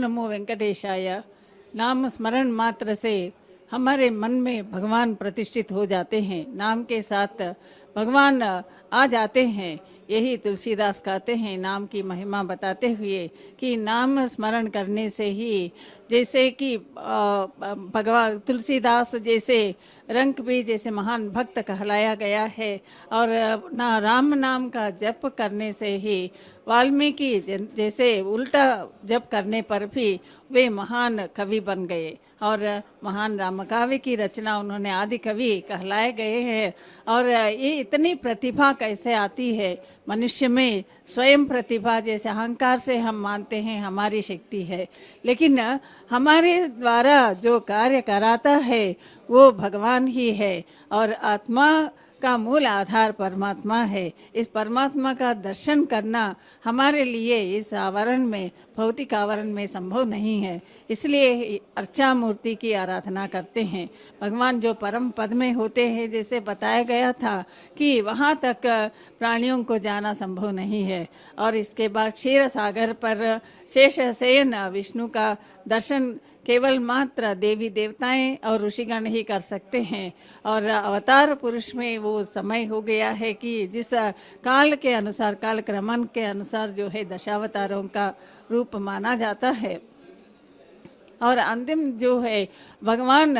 नमो वेंकटेशाय। नाम स्मरण मात्र से हमारे मन में भगवान प्रतिष्ठित हो जाते हैं, नाम के साथ भगवान आ जाते हैं। यही तुलसीदास कहते हैं नाम की महिमा बताते हुए कि नाम स्मरण करने से ही, जैसे कि भगवान तुलसीदास जैसे रंग भी जैसे महान भक्त कहलाया गया है, और ना राम नाम का जप करने से ही वाल्मीकि जैसे उल्टा जप करने पर भी वे महान कवि बन गए और महान रामकाव्य की रचना उन्होंने आदि कवि कहलाए गए हैं। और ये इतनी प्रतिभा कैसे आती है मनुष्य में? स्वयं प्रतिभा जैसे अहंकार से हम मानते हैं हमारी शक्ति है, लेकिन हमारे द्वारा जो कार्य कराता है वो भगवान ही है, और आत्मा का मूल आधार परमात्मा है। इस परमात्मा का दर्शन करना हमारे लिए इस आवरण में, भौतिक आवरण में संभव नहीं है। इसलिए अर्चा मूर्ति की आराधना करते हैं। भगवान जो परम पद में होते हैं, जैसे बताया गया था कि वहाँ तक प्राणियों को जाना संभव नहीं है, और इसके बाद क्षीर सागर पर शेष शयन विष्णु का दर्शन केवल मात्र देवी देवताएं और ऋषिगण ही कर सकते हैं। और अवतार पुरुष में वो समय हो गया है कि जिस काल के अनुसार, काल क्रमण के अनुसार जो है दशावतारों का रूप माना जाता है। और अंतिम जो है भगवान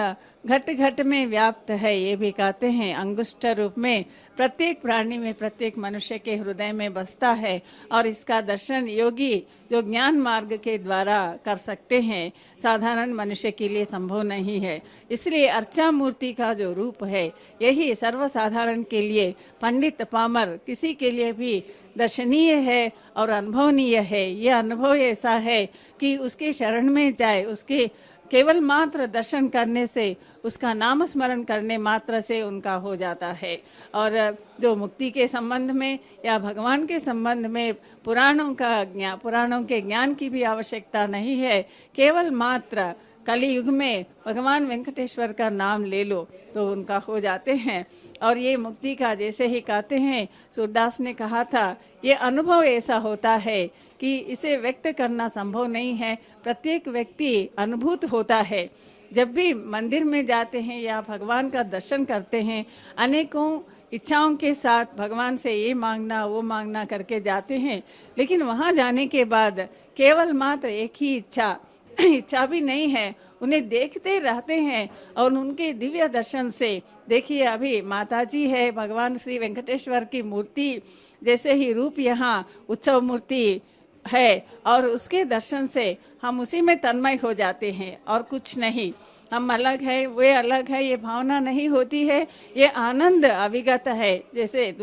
घट घट में व्याप्त है, ये भी कहते हैं। अंगुष्ठ रूप में प्रत्येक प्राणी में, प्रत्येक मनुष्य के हृदय में बसता है, और इसका दर्शन योगी जो ज्ञान मार्ग के द्वारा कर सकते हैं, साधारण मनुष्य के लिए संभव नहीं है। इसलिए अर्चा मूर्ति का जो रूप है यही सर्वसाधारण के लिए, पंडित पामर किसी के लिए भी दर्शनीय है और अनुभवनीय है। यह अनुभव ऐसा है कि उसके शरण में जाए, उसके केवल मात्र दर्शन करने से, उसका नाम स्मरण करने मात्र से उनका हो जाता है। और जो मुक्ति के संबंध में या भगवान के संबंध में पुराणों के ज्ञान की भी आवश्यकता नहीं है। केवल मात्र कलियुग में भगवान वेंकटेश्वर का नाम ले लो तो उनका हो जाते हैं। और ये मुक्ति का, जैसे ही कहते हैं, सूरदास ने कहा था, ये अनुभव ऐसा होता है कि इसे व्यक्त करना संभव नहीं है। प्रत्येक व्यक्ति अनुभूत होता है। जब भी मंदिर में जाते हैं या भगवान का दर्शन करते हैं, अनेकों इच्छाओं के साथ भगवान से ये मांगना वो मांगना करके जाते हैं, लेकिन वहाँ जाने के बाद केवल मात्र एक ही इच्छा भी नहीं है, उन्हें देखते रहते हैं। और उनके दिव्य दर्शन से, देखिए अभी माताजी है, भगवान श्री वेंकटेश्वर की मूर्ति जैसे ही रूप यहाँ उत्सव मूर्ति है, और उसके दर्शन से हम उसी में तन्मय हो जाते हैं और कुछ नहीं। हम अलग है, वे अलग है, ये भावना नहीं होती है, ये आनंद अविगत है। जैसे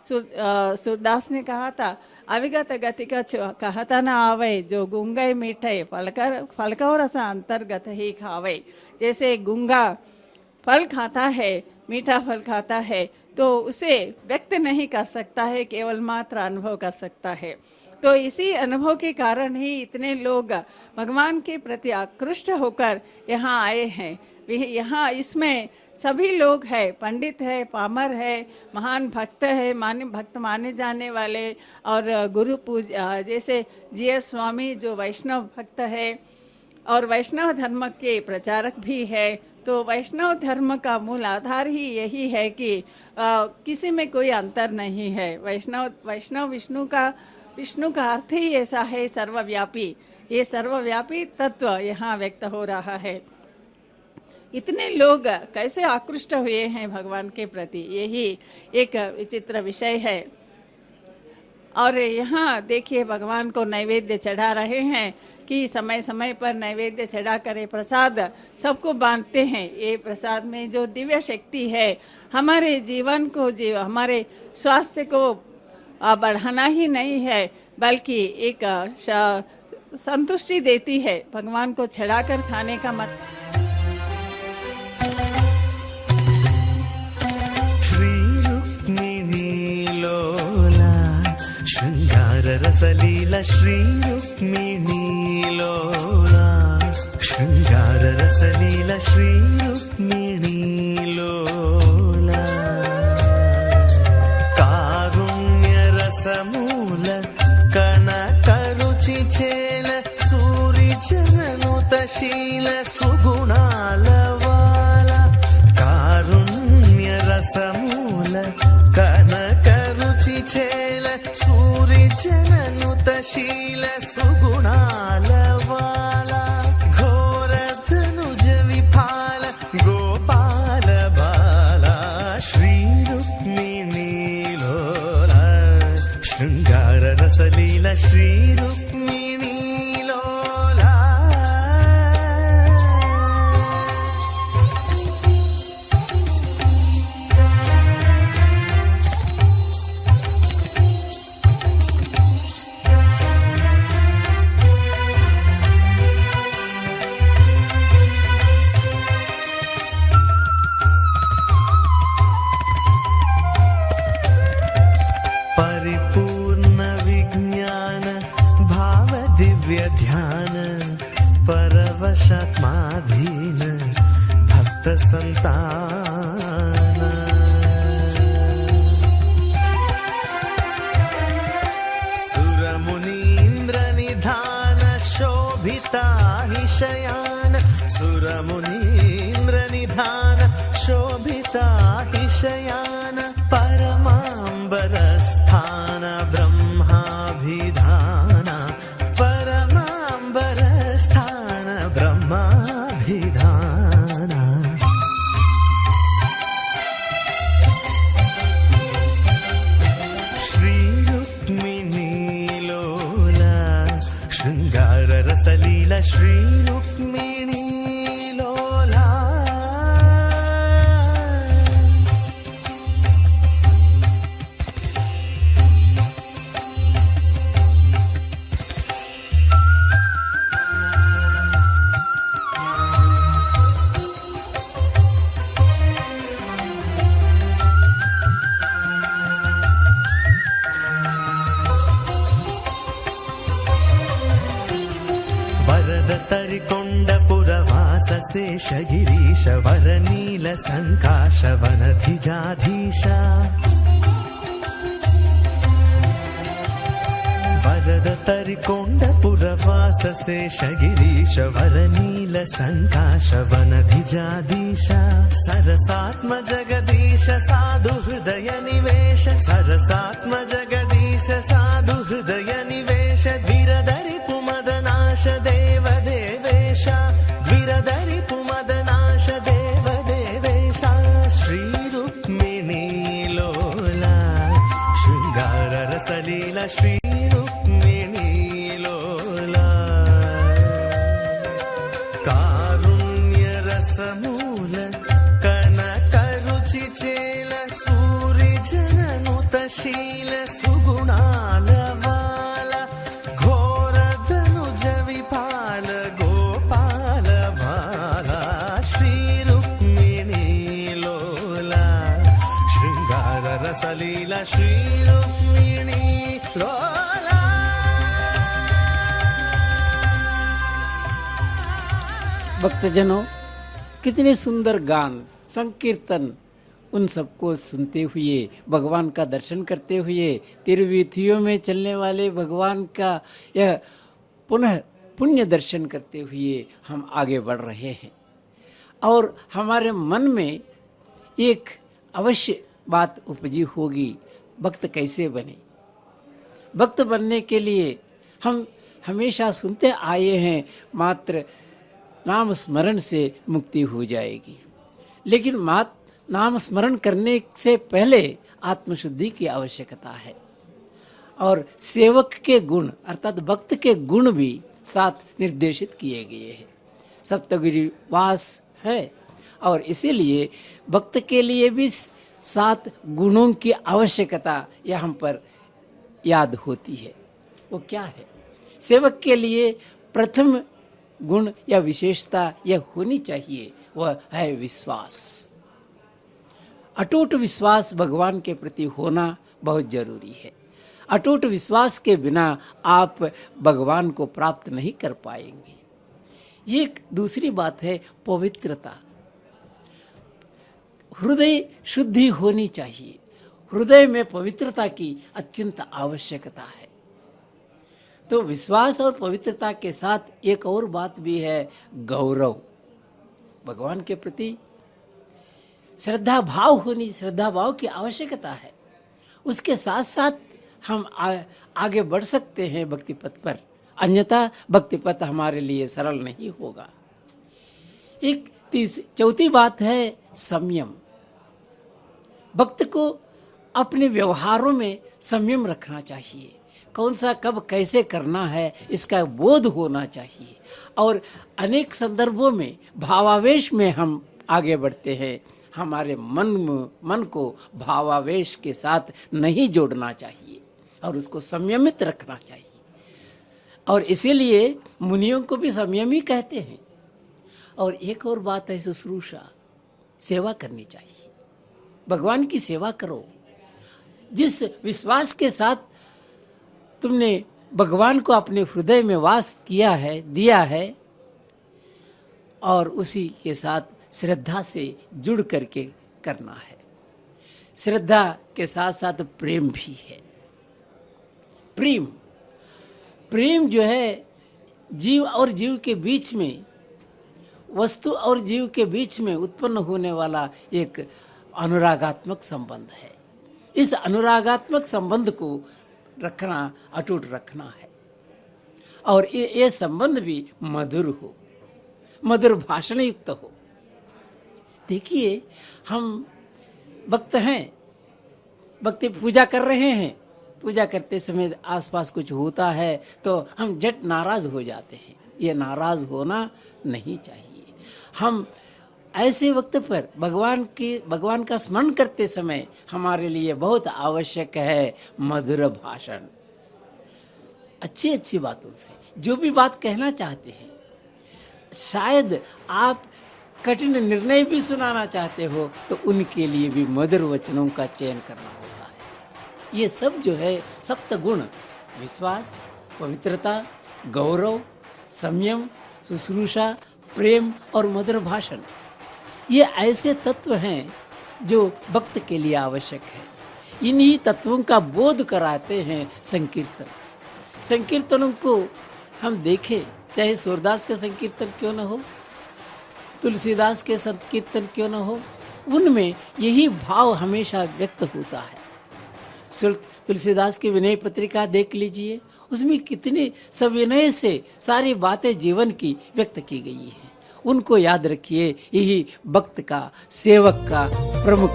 सूरदास ने कहा था, अविगत गति का कहता न आवे, जो गूंगे मीठे फलका रस अंतर्गत ही खावे। जैसे गूंगा फल खाता है, मीठा फल खाता है, तो उसे व्यक्त नहीं कर सकता है, केवल मात्र अनुभव कर सकता है। तो इसी अनुभव के कारण ही इतने लोग भगवान के प्रति आकृष्ट होकर यहाँ आए हैं। यहाँ इसमें सभी लोग हैं, पंडित है, पामर है, महान भक्त है, भक्त माने जाने वाले, और गुरु पूजा जैसे जीएस स्वामी जो वैष्णव भक्त है और वैष्णव धर्म के प्रचारक भी है। तो वैष्णव धर्म का मूल आधार ही यही है कि किसी में कोई अंतर नहीं है। वैष्णव विष्णु का अर्थ ही ऐसा है, सर्वव्यापी। ये सर्वव्यापी तत्व यहाँ व्यक्त हो रहा है। इतने लोग कैसे आकृष्ट हुए हैं भगवान के प्रति, यही एक विचित्र विषय है। और यहाँ देखिए भगवान को नैवेद्य चढ़ा रहे हैं कि समय समय पर नैवेद्य चढ़ा करे प्रसाद सबको बांटते हैं। ये प्रसाद में जो दिव्य शक्ति है, हमारे जीवन को, हमारे स्वास्थ्य को बढ़ाना ही नहीं है, बल्कि एक संतुष्टि देती है। भगवान को चढ़ाकर खाने का मत शृंगार रसलीला श्री रुक्मिणी लोला, शृंगार रसलीला श्री रुक्मिणी लोला, कारुण्य रसमूल कनक रुचि चेल सूरिच शील सुगुणालवाला कारुण्य रसमूल कनक रुचि चेल सूर्य जननुत शील सुगुणालवाला घोर धनुज विफाल गोपाल बाला श्री रुक्मिणी लोला शृंगार रसलीला श्री रुक्मिणी लोला परिपूर्ण विज्ञान भाव दिव्य ध्यान परवशात्माधीन भक्त संतान सुर मुनीन्द्र निधान शोभिता हि शयान सुर मुनीन्द्र निधान शोभिता हि शयान परमांबर स्थान ब्रह्माभिधान परमांबर स्थान ब्रह्माभिधान श्री रुक्मिणी लोला शृंगार रसलीला श्री रुक्मिणी लोला वरद तरिकोंड पुरवास शेषगिरीश वरनील संकाश वनधिजाधीशा वरद तरिकोंड पुरवास शेषगिरीश वरनील संकाश वनधिजाधीशा सरसात्म जगदीश साधु हृदय निवेश सरसात्म जगदीश साधु हृदय निवेश धीरधरि पुमदनाश देव देवेश धीरधरि पुमदनाश देव देवेश श्री रुक्मिणी लोला शृंगार रसलीला श्री रुक्मिणी लोला कारुण्य रसमूल कनक रुचि चेल सूर्य जननुत शील सुगुणालवाला घोर धनुज विफाल गोपाल बाला श्री रुक्मिणी लोला शृंगार रसलीला श्री रुक्मिणी लोला भक्तजनों, कितने सुंदर गान संकीर्तन उन सबको सुनते हुए भगवान का दर्शन करते हुए तिरुवीथियों में चलने वाले भगवान का यह पुनः पुण्य दर्शन करते हुए हम आगे बढ़ रहे हैं। और हमारे मन में एक अवश्य बात उपजी होगी, भक्त कैसे बने। भक्त बनने के लिए हम हमेशा सुनते आए हैं मात्र नाम स्मरण से मुक्ति हो जाएगी, लेकिन नाम स्मरण करने से पहले आत्मशुद्धि की आवश्यकता है और सेवक के गुण अर्थात भक्त के गुण भी साथ निर्देशित किए गए हैं। सप्तगिरि वास है और इसीलिए भक्त के लिए भी 7 गुणों की आवश्यकता यहाँ पर याद होती है। वो क्या है? सेवक के लिए प्रथम गुण या विशेषता यह होनी चाहिए, वह है विश्वास। अटूट विश्वास भगवान के प्रति होना बहुत जरूरी है। अटूट विश्वास के बिना आप भगवान को प्राप्त नहीं कर पाएंगे। एक दूसरी बात है पवित्रता। हृदय शुद्धि होनी चाहिए। हृदय में पवित्रता की अत्यंत आवश्यकता है। तो विश्वास और पवित्रता के साथ एक और बात भी है, गौरव। भगवान के प्रति श्रद्धा भाव की आवश्यकता है। उसके साथ साथ हम आगे बढ़ सकते हैं भक्ति पथ पर, अन्यथा भक्ति पथ हमारे लिए सरल नहीं होगा। एक चौथी बात है संयम। भक्त को अपने व्यवहारों में संयम रखना चाहिए। कौन सा कब कैसे करना है इसका बोध होना चाहिए। और अनेक संदर्भों में भावावेश में हम आगे बढ़ते हैं। हमारे मन को भावावेश के साथ नहीं जोड़ना चाहिए और उसको संयमित रखना चाहिए। और इसीलिए मुनियों को भी संयमी कहते हैं। और एक और बात है शुश्रूषा, सेवा करनी चाहिए। भगवान की सेवा करो। जिस विश्वास के साथ तुमने भगवान को अपने हृदय में वास किया है, दिया है, और उसी के साथ श्रद्धा से जुड़ करके करना है। श्रद्धा के साथ साथ प्रेम भी है। प्रेम जो है जीव और जीव के बीच में, वस्तु और जीव के बीच में उत्पन्न होने वाला एक अनुरागात्मक संबंध है। इस अनुरागात्मक संबंध को रखना, अटूट रखना है। और ये संबंध भी मधुर हो, मधुर भाषण युक्त हो। देखिए, हम भक्त हैं, भक्ति पूजा कर रहे हैं, पूजा करते समय आसपास कुछ होता है तो हम झट नाराज हो जाते हैं। ये नाराज होना नहीं चाहिए। हम ऐसे वक्त पर भगवान का स्मरण करते समय हमारे लिए बहुत आवश्यक है मधुर भाषण। अच्छी बातों से जो भी बात कहना चाहते हैं, शायद आप कठिन निर्णय भी सुनाना चाहते हो तो उनके लिए भी मधुर वचनों का चयन करना होता है। ये सब जो है सप्तगुण, विश्वास, पवित्रता, गौरव, संयम, शुश्रूषा, प्रेम और मधुर भाषण, ये ऐसे तत्व हैं जो भक्त के लिए आवश्यक है। इन्हीं तत्वों का बोध कराते हैं संकीर्तनों को हम देखें, चाहे सूरदास का संकीर्तन क्यों न हो, तुलसीदास के संकीर्तन क्यों न हो, उनमें यही भाव हमेशा व्यक्त होता है। तुलसीदास की विनय पत्रिका देख लीजिए, उसमें कितने सविनय से सारी बातें जीवन की व्यक्त की गई हैं। उनको याद रखिए, यही भक्त का, सेवक का प्रमुख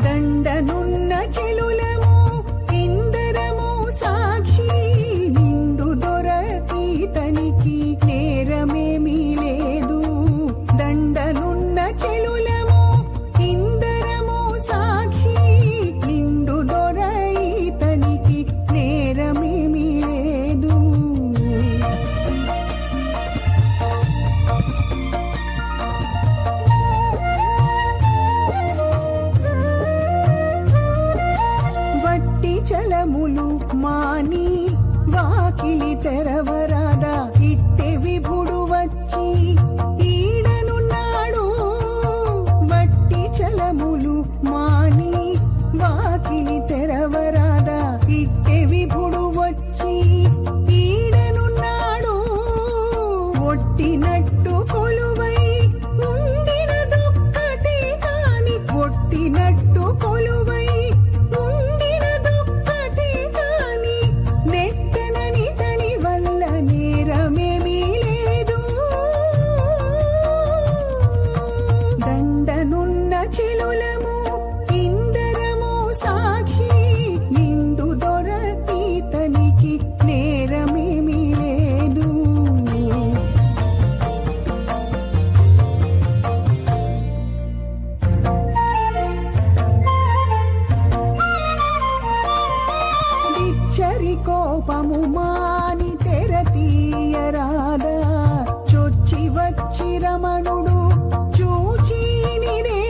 దండనున్న చెలులము ఇందరము సాక్షి నిండు దొరకి తనికి నేరమేమీ లేదు. దండనున్న చెలులము ఇందరము సాక్షి నిండు దొరకి తనికి నేరమేమీ లేదు. వట్టి చలములు మాని వాకిలి తెరవరాదా, ఇట్టె విభుడు వచ్చి ఈడనున్నాడు. వట్టి చలములు మాని వాకిలి తెరవరాదా, ఇట్టె విభుడు వచ్చి ఈడనున్నాడు. ఒట్టినట్టు కొలువై ఉండినదొక్కటే కాని, ఒట్టినట్టు కొలువై ఉండినదొక్కటే కాని, నెట్టనని తని వల్ల నేరమేమీ లేదు. దండనున్న చెలులము ఇందరము సాక్షి నిండు దొరకి తనికి నేరమేమీ లేదు. దిచ్చరి కోపము మాని తెర తీయరాదా, చొచ్చి వచ్చి రమణుడు చూచినిదే.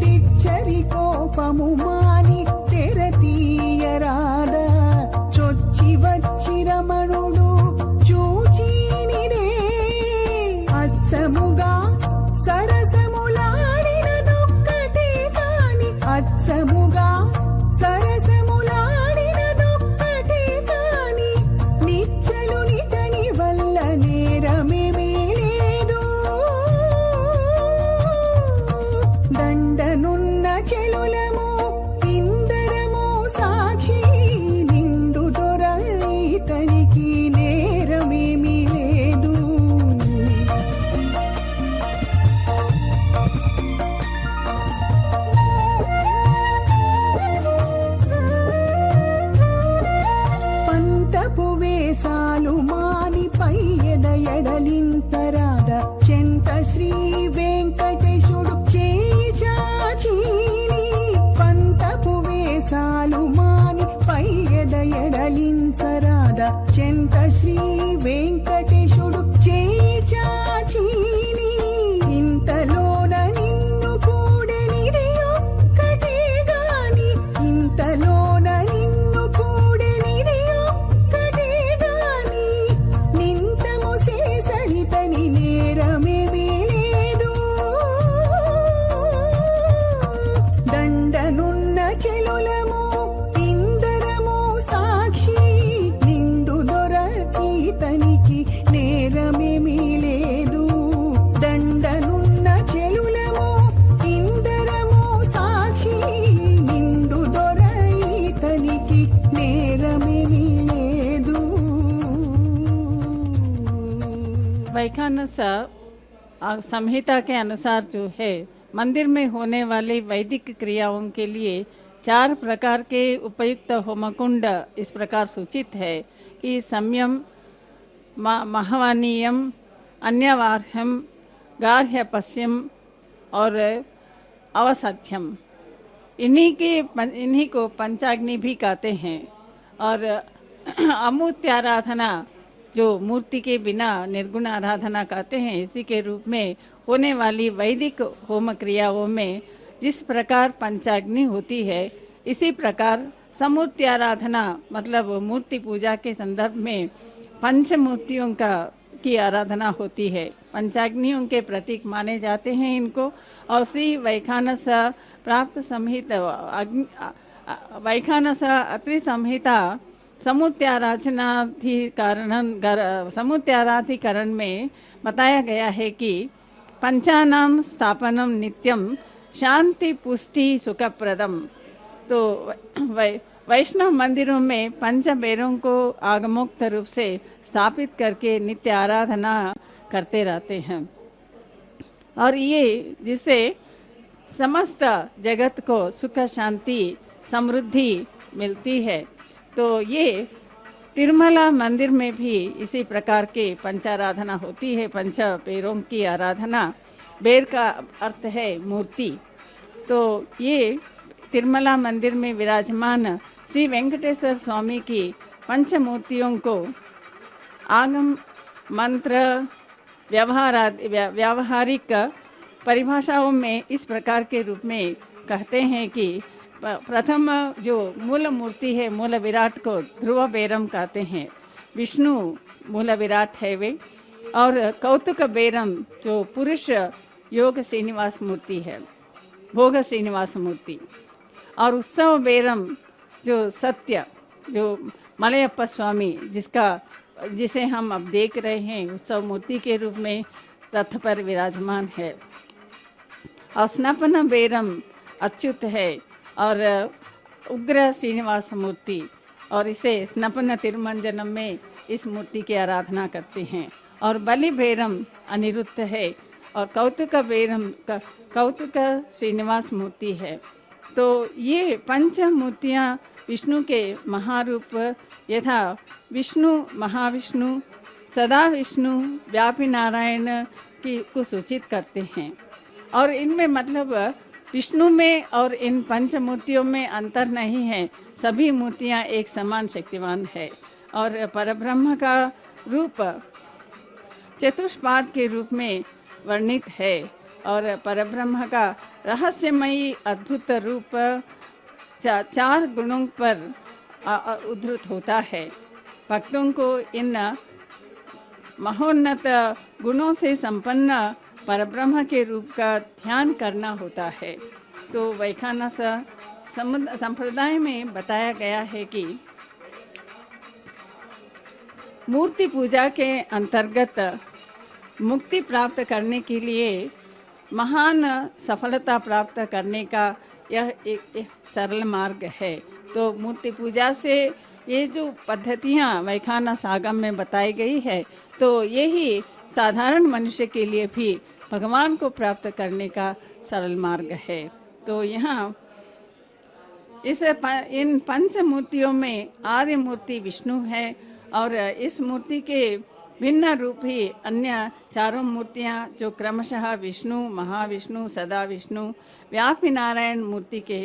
దిచ్చరి కోపము మాని తెర తీయరాదా, చొచ్చి వచ్చి రమణుడు అచ్చముగా సరసములాడినదొక్కటే కాని అచ్చముగా సరసములాడినదొక్కటే కాని నిచ్చలునితని వల్ల నేరమేమీ లేదు. దండనున్న చెలులము ఇందరము సాక్షి నిండు దొర ఇతనికి నేరమేమీ లేదు. పంతపు వేసాలు మాని పై ఎడలింతరాద చెంత శ్రీ వెంకటేశుడు చేయి చాచీని. పంతపు వేసాలు మాని పై ఎడలించరాద చెంత శ్రీ వెంకటేశుడు చేయి చాచీని. ఇంతలోన నిన్ను కూడెనిది ఒక్కటే గాని ఇంతలోన నిన్ను కూడెనిది ఒక్కటే గాని నింతము చేసహితని నేరమేమీ లేదు. దండనున్న చెలులము ఇందరము సాక్షి నిండు దొర ఇతనికి నేరమేమీ లేదు. దండనున్న చెలులము ఇందరము సాక్షి నిండు దొర ఇతనికి నేరమేమీ లేదు. वैखानस संहिता के अनुसार जो है मंदिर में होने वाली वैदिक क्रियाओं के लिए 4 प्रकार के उपयुक्त होमकुंड इस प्रकार सूचित है कि संयम, महवानीयम, अन्यवार्ह्यम, गार्ह्यपस्यम और अवसाध्यम। इन्हीं को पंचाग्नि भी कहते हैं। और अमूर्त्याराधना जो मूर्ति के बिना निर्गुण आराधना कहते हैं, इसी के रूप में होने वाली वैदिक होम क्रियाओं में जिस प्रकार पंचाग्नि होती है, इसी प्रकार समूर्ति आराधना मतलब मूर्ति पूजा के संदर्भ में पंचमूर्तियों की आराधना होती है। पंचाग्नियों के प्रतीक माने जाते हैं इनको। और श्री वैखानस प्राप्त संहिता वैखानस अत्रि संहिता समुद्याराधिकरण में बताया गया है कि पंचानाम स्थापनम नित्यम शांति पुष्टि सुखप्रदम। तो वैष्णव मंदिरों में पंच बेरों को आगमोक्त रूप से स्थापित करके नित्य आराधना करते रहते हैं। और ये जिससे समस्त जगत को सुख शांति समृद्धि मिलती है। तो ये तिरुमला मंदिर में भी इसी प्रकार के पंचाराधना होती है। पंच बेरों की आराधना, बेर का अर्थ है मूर्ति। तो ये तिरुमला मंदिर में विराजमान श्री वेंकटेश्वर स्वामी की पंचमूर्तियों को आगम मंत्र व्यावहारिक परिभाषाओं में इस प्रकार के रूप में कहते हैं कि प्रथम जो मूल मूर्ति है, मूल विराट को ध्रुव बेरम कहते हैं। विष्णु मूल विराट है वे। और कौतुक बेरम जो पुरुष योग श्रीनिवास मूर्ति है, भोग श्रीनिवास मूर्ति। और उत्सव बेरम जो सत्य जो मलयप्पा स्वामी जिसे हम अब देख रहे हैं उत्सव मूर्ति के रूप में रथ पर विराजमान है। और स्नपन बेरम अच्युत है और उग्र श्रीनिवास मूर्ति। और इसे स्नपन तिरुमंजनम में इस मूर्ति की आराधना करते हैं। और बलि बेरम अनिरुद्ध है। और कौतुक बेरम कौतुक श्रीनिवास मूर्ति है। तो ये पंच मूर्तियाँ विष्णु के महारूप यथा विष्णु महाविष्णु सदा विष्णु व्यापी नारायण को सूचित करते हैं। और इनमें मतलब विष्णु में और इन पंचमूर्तियों में अंतर नहीं है। सभी मूर्तियाँ एक समान शक्तिवान है। और परब्रह्म का रूप चतुष्पाद के रूप में वर्णित है। और परब्रह्म का रहस्यमयी अद्भुत रूप 4 गुणों पर उद्धृत होता है। भक्तों को इन महोन्नत गुणों से संपन्न परब्रह्म के रूप का ध्यान करना होता है। तो वैखानस संप्रदाय में बताया गया है कि मूर्ति पूजा के अंतर्गत मुक्ति प्राप्त करने के लिए महान सफलता प्राप्त करने का यह एक सरल मार्ग है। तो मूर्ति पूजा से ये जो पद्धतियाँ वैखानस आगम में बताई गई है, तो यही साधारण मनुष्य के लिए भी भगवान को प्राप्त करने का सरल मार्ग है। तो यहाँ इन पंच मूर्तियों में आदि मूर्ति विष्णु है और इस मूर्ति के भिन्न रूप ही अन्य चारों मूर्तियाँ जो क्रमशः विष्णु, महाविष्णु, सदा विष्णु, व्यापी नारायण मूर्ति के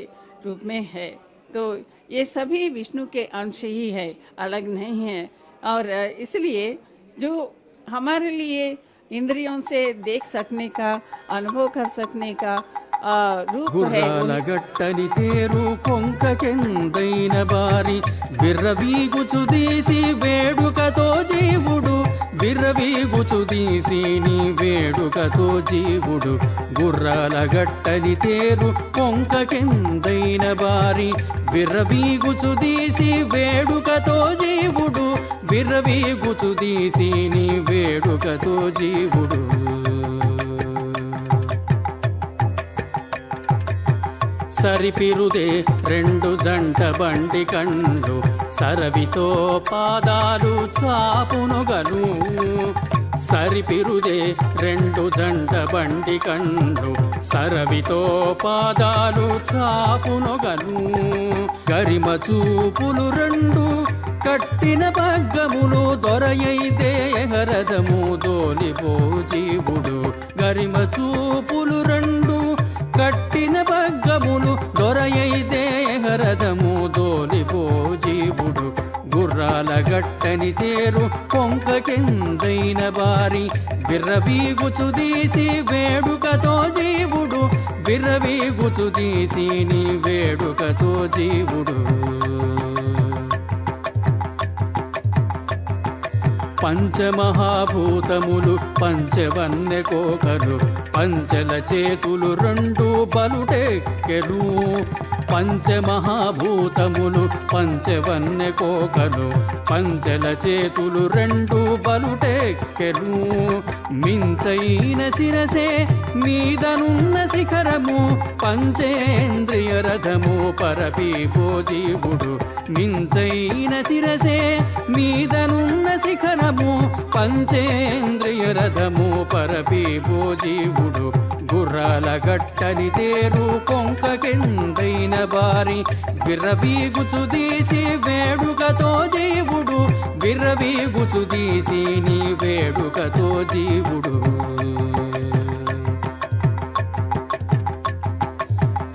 रूप में है। तो ये सभी विष्णु के अंश ही है, अलग नहीं है। और इसलिए जो हमारे लिए इंद्रियों से देख सकने का, अनुभव कर सकने का रूप है। గుర్రాలగట్టని తేరు కొంకకెందైన బారి విర్రవీగుచుదీసి వేడుకతో జీవుడు విర్రవీగుచుదీసి నీ వేడుకతో జీవుడు గుర్రాలగట్టని తేరు కొంకకెందైన బారి విర్రవీగుచుదీసి వేడుకతో జీవుడు విర్రవీగుచుదీసి నీ వేడుకతో జీవుడు సరిపిరుదే రెండు జంట బండి కండ్లు సరవితో పాదాలు చాపునుగను సరిపిరుదే రెండు జంట బండి కండ్లు సరవితో పాదాలు చాపునుగను గరిమ చూపులు రెండు కట్టిన పగ్గములు దొరయైతే హరదము దోలిపో జీవుడు గరిమ చూపులు రెండు కట్టిన పగ్గములు దొరయైతే హరదము దోలిపో జీవుడు గుర్రాల గట్టని తేరు కొంకకెందైన బారి విర్రవీగుచుదీసి వేడుకతో జీవుడు విర్రవీగుచుదీసి నీ వేడుకతో జీవుడు పంచమహాభూతములు పంచవన్నె కోకలు పంచల చేతులు రెండు బలుటెక్కెను పంచమహాభూతములు పంచవన్నె కోకలు పంచల చేతులు రెండు బలుటెక్కెను మించైన శిరసే మీదనున్న శిఖరము పంచేంద్రియ రథము పరపీపో జీవుడు మించైన శిరసే మీదనున్న శిఖరము పంచేంద్రియ రథము పరపీపో జీవుడు గుర్రాల గట్టని తేరు కొంకకెందైన బారి విర్రవీగుచుదీసి వేడుకతో జీవుడు విర్రవీగుచుదీసి నీ వేడుకతో జీవుడు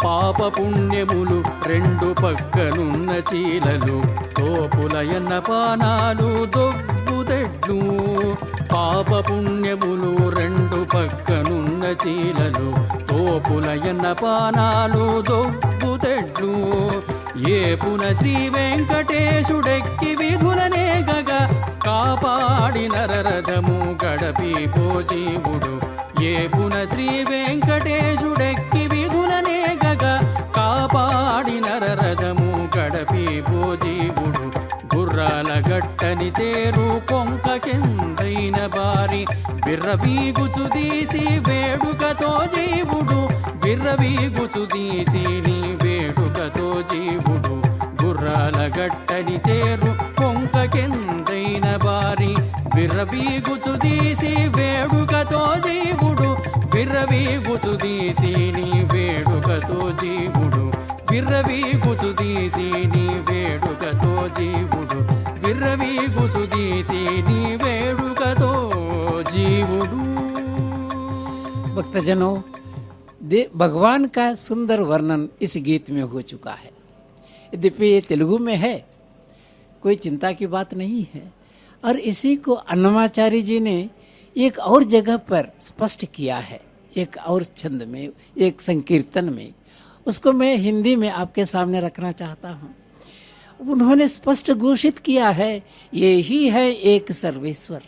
పాప పుణ్యములు రెండు పక్కనున్న చీలలు తోపులయన్న పానాలు దొబ్బుదెడ్లు పాప పుణ్యములు రెండు పక్కనున్న చీలలు తోపులయన్న పానాలు దొబ్బుదెడ్లు ఏపున శ్రీ వెంకటేశుడెక్కి విధులనే గగ కాపాడిన రథము గడపీపో జీవుడు ఏపున శ్రీ వెంకటేశుడెక్కి విధులనే గగ కాపాడిన రథము గడపీపో జీవుడు గుర్రాల గట్టని తేరు కొంకకెందైన బారి విర్రవీగుచుదీసి వేడుకతో జీవుడు విర్రవీగుచుదీసి నీ వేడుకతో జీవుడు గుర్రాల గట్టని తేరు కొంకకెందైన బారి విర్రవీగుచుదీసి వేడుకతో జీవుడు విర్రవీగుచుదీసి నీ వేడుకతో జీవుడు విర్రవీగుచుదీసి నీ వేడుకతో జీవుడు విర్రవీగుచుదీసి నీ వేడుకతో జీవుడు भक्तजनों, भगवान का सुंदर वर्णन इस गीत में हो चुका है। यद्यपि ये तेलुगु में है, कोई चिंता की बात नहीं है। और इसी को अन्नमाचार्य जी ने एक और जगह पर स्पष्ट किया है, एक और छंद में, एक संकीर्तन में। उसको मैं हिंदी में आपके सामने रखना चाहता हूँ। उन्होंने स्पष्ट घोषित किया है, ये ही है एक सर्वेश्वर,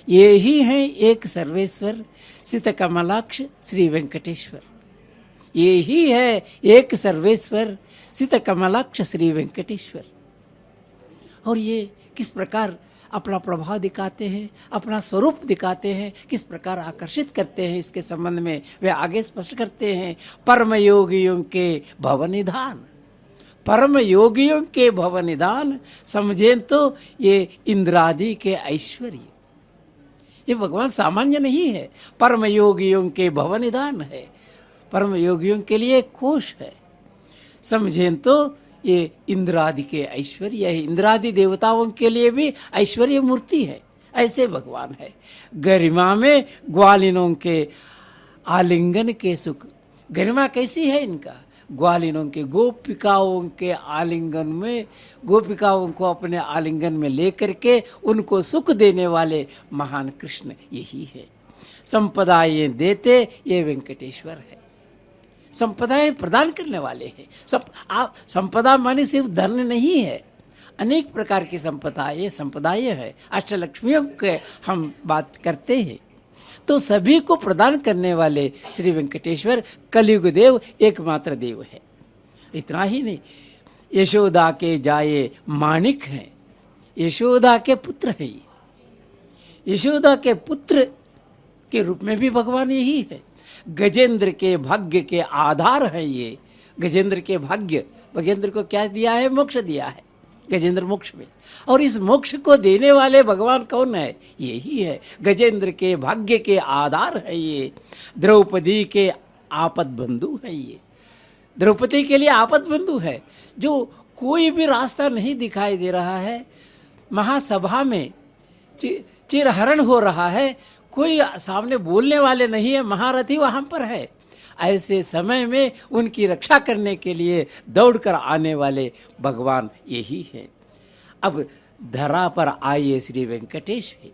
ये ही हैं एक सर्वेश्वर सित कमलाक्ष श्री वेंकटेश्वर। ये ही है एक सर्वेश्वर सित कमलाक्ष श्री वेंकटेश्वर। और ये किस प्रकार अपना प्रभाव दिखाते हैं, अपना स्वरूप दिखाते हैं, किस प्रकार आकर्षित करते हैं, इसके संबंध में वे आगे स्पष्ट करते हैं। परम योगियों के भवनिधान, परम योगियों के भवनिधान, समझें तो ये इंद्रादि के ऐश्वर्य। ये भगवान सामान्य नहीं है, परम योगियों के भवनिधान है, परम योगियों के लिए कोश है। समझें तो ये इंद्रादि के ऐश्वर्य है, इंद्रादि देवताओं के लिए भी ऐश्वर्य मूर्ति है। ऐसे भगवान है। गरिमा में ग्वालिनों के आलिंगन के सुख। गरिमा कैसी है इनका? ग्वालिनों के गोपिकाओं के आलिंगन में, गोपिकाओं को अपने आलिंगन में लेकर के उनको सुख देने वाले महान कृष्ण यही है। संपदाएं देते ये वेंकटेश्वर है, संपदाएं प्रदान करने वाले हैं। आप संपदा माने सिर्फ धन नहीं है, अनेक प्रकार की संपदाएं है। अष्टलक्ष्मियों के हम बात करते हैं तो सभी को प्रदान करने वाले श्री वेंकटेश्वर कलयुग देव एकमात्र देव है। इतना ही नहीं, यशोदा के जाए माणिक हैं, यशोदा के पुत्र हैं। यशोदा के पुत्र के रूप में भी भगवान यही है। गजेंद्र के भाग्य के आधार है ये। गजेंद्र के भाग्य, गजेंद्र को क्या दिया है? मोक्ष दिया है, गजेंद्र मोक्ष में। और इस मोक्ष को देने वाले भगवान कौन है? यही है। गजेंद्र के भाग्य के आधार है ये। द्रौपदी के आपद बंधु है ये। द्रौपदी के लिए आपद बंधु है। जो कोई भी रास्ता नहीं दिखाई दे रहा है, महासभा में चिरहरण हो रहा है, कोई सामने बोलने वाले नहीं है, महारथी वहाँ पर है। ऐसे समय में उनकी रक्षा करने के लिए दौड़कर आने वाले भगवान यही है। अब धरा पर आइए श्री वेंकटेश है।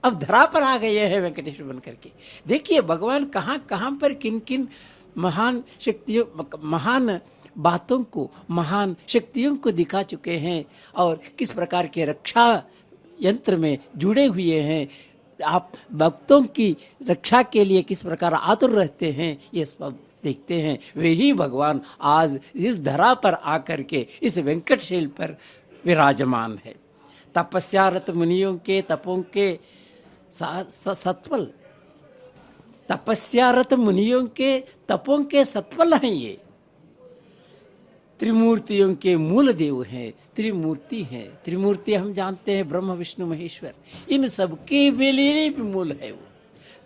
अब धरा पर आ गए हैं वेंकटेश बन करके। देखिए भगवान कहाँ कहाँ पर किन किन महान शक्तियों, महान बातों को, महान शक्तियों को दिखा चुके हैं और किस प्रकार के रक्षा यंत्र में जुड़े हुए हैं। आप भक्तों की रक्षा के लिए किस प्रकार आतुर रहते हैं, ये सब देखते हैं। वही भगवान आज इस धरा पर आकर के इस वेंकटशील पर विराजमान है। तपस्यारत मुनियों के तपों के सत्वल, तपस्यारत मुनियों के तपों के सत्वल हैं ये। त्रिमूर्तियों के मूल देव हैं, त्रिमूर्ति हैं। त्रिमूर्ति हम जानते हैं ब्रह्म विष्णु महेश्वर, इन सबके लिए भी मूल है वो।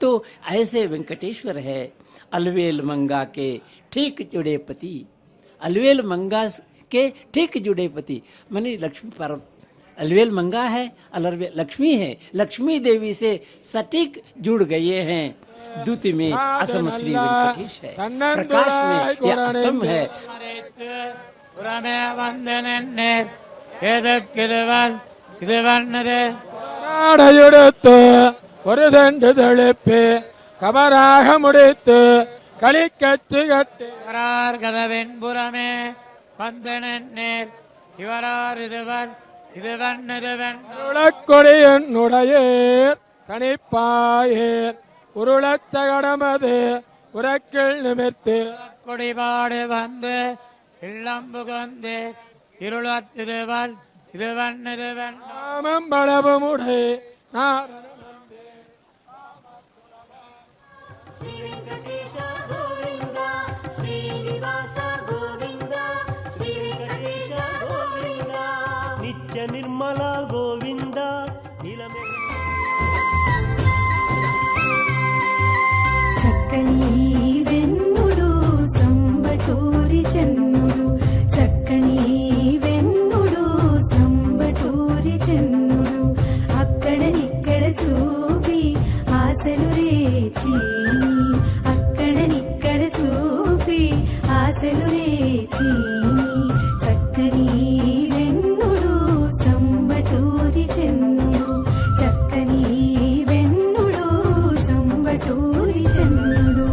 तो ऐसे वेंकटेश्वर है। अलवेल मंगा के ठीक जुड़े पति, अलवेल मंगा के ठीक जुड़े पति माने लक्ष्मी पर अलवेल मंगा है, अलवेल लक्ष्मी है, लक्ष्मी देवी से सटीक जुड़ गए हैं। द्युति में असम श्री वेंकटेश है, प्रकाश में यह असम है। புறமே வந்து நின்னேர் எதற்கிதுவன் இது வண்ணது நாடையெடுத்து ஒரு தண்டு தெளிப்பி கபராக முடித்து களிக்கச்சு கட்டி இவரார் கதவின் புறமே வந்து நின்னேர் இவரார் இதுவன் இது வண்ணதுவன் உளக்கொடியனுடையேர் தனிப்பாயேர் உருளச்சகடமது உரக்கில் நிமிர்த்து கொடிபாடு வந்து இல்லம் புகந்தே இருளத்துதுவன் இதுவன் இதுவன் நாமம் பலபமுடை श्री वेंकटेश गोविंदा, श्रीनिवास गोविंदा, श्री वेंकटेश गोविंदा, नित्य निर्मला गोविंदा नीलमे చక్కని వెన్నుడు సంబటూరి చెన్నుడు, చక్కని వెన్నుడు సంబటూరి చెన్నుడు, అక్కడనిక్కడ చూపి ఆశలు రేచి, అక్కడనిక్కడ చూపి ఆశలు రేచి, చక్కని వెన్నుడు సంబటూరి చెన్నుడు, చక్కని వెన్నుడు సంబటూరి చెన్నుడు.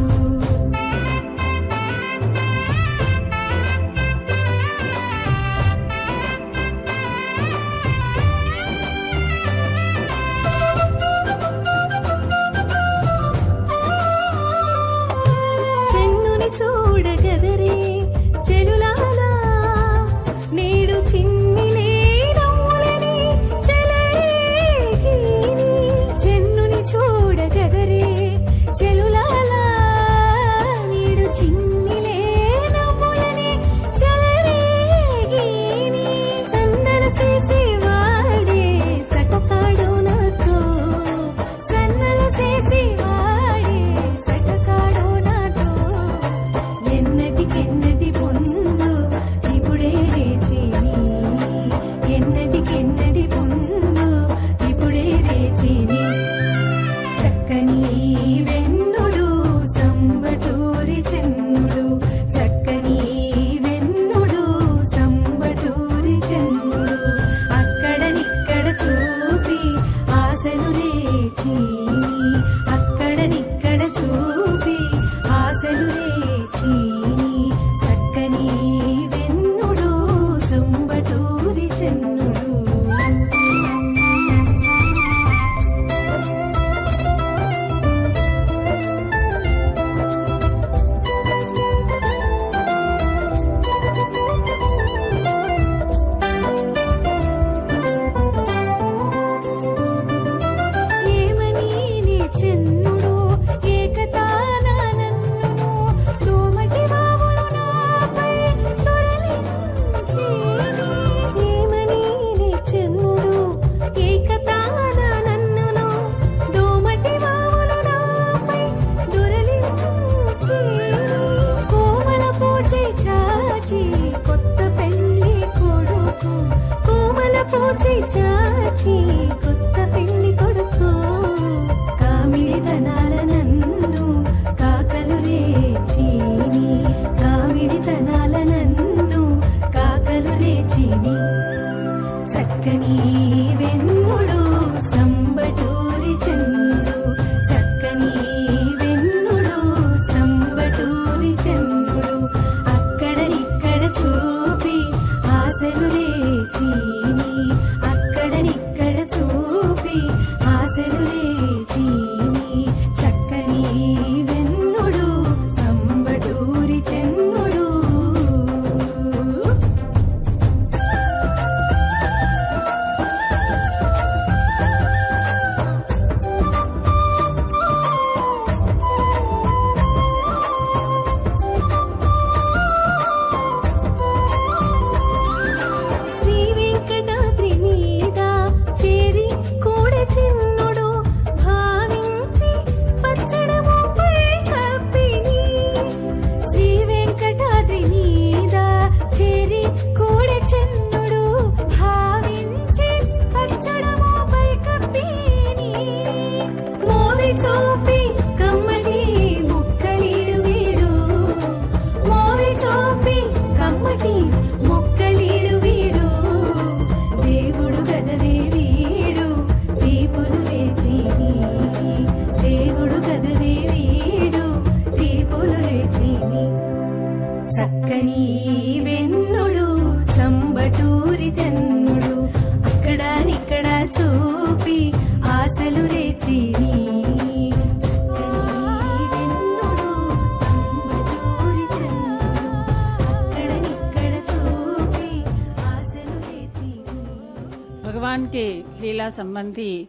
के लीला संबंधी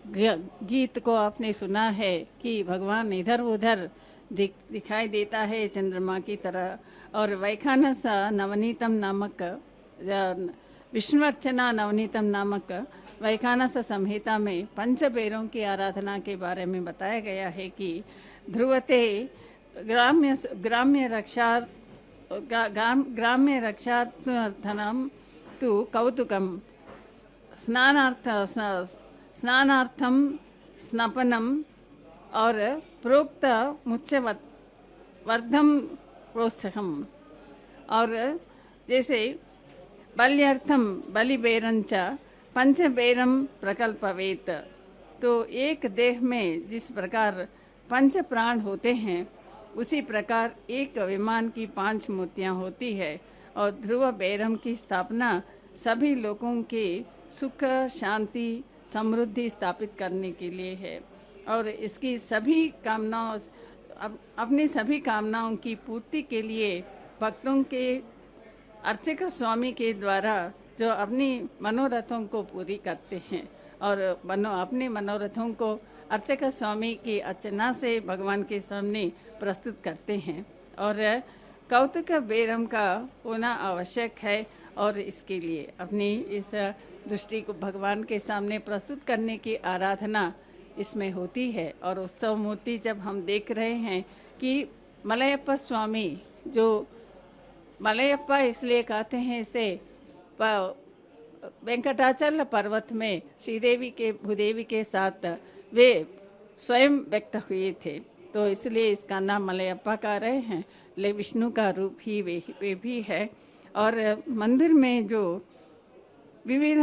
गीत को आपने सुना है कि भगवान इधर उधर दिखाई देता है चंद्रमा की तरह। और वैखानस नवनीतम नामक विष्णुअर्चना नवनीतम नामक वैखानस संहिता में पंच बेरों की आराधना के बारे में बताया गया है कि ध्रुवते ग्राम्य रक्षार्थम तु कौतुकम स्नानार्थम स्नपनम और प्रोक्त मुच्च वर्धम प्रोत्साहम। और जैसे बल्यर्थम बलिबेरंच पंचबेरम प्रकल्पवेत। तो एक देह में जिस प्रकार 5 प्राण होते हैं उसी प्रकार एक विमान की 5 मूर्तियां होती है। और ध्रुव बेरम की स्थापना सभी लोगों के सुख शांति समृद्धि स्थापित करने के लिए है। और इसकी सभी कामनाओं अपनी सभी कामनाओं की पूर्ति के लिए भक्तों के अर्चक स्वामी के द्वारा जो अपनी मनोरथों को पूरी करते हैं और अपने मनोरथों को अर्चक स्वामी की अर्चना से भगवान के सामने प्रस्तुत करते हैं। और कौतुक बेरम का होना आवश्यक है और इसके लिए अपनी इस दृष्टि को भगवान के सामने प्रस्तुत करने की आराधना इसमें होती है। और उत्सव मूर्ति जब हम देख रहे हैं कि मलयप्पा स्वामी, जो मलयप्पा इसलिए कहते हैं इसे, वेंकटाचल पर्वत में श्रीदेवी के भूदेवी के साथ वे स्वयं व्यक्त हुए थे, तो इसलिए इसका नाम मलयप्पा कह रहे हैं। ले विष्णु का रूप ही वे भी है। और मंदिर में जो विविध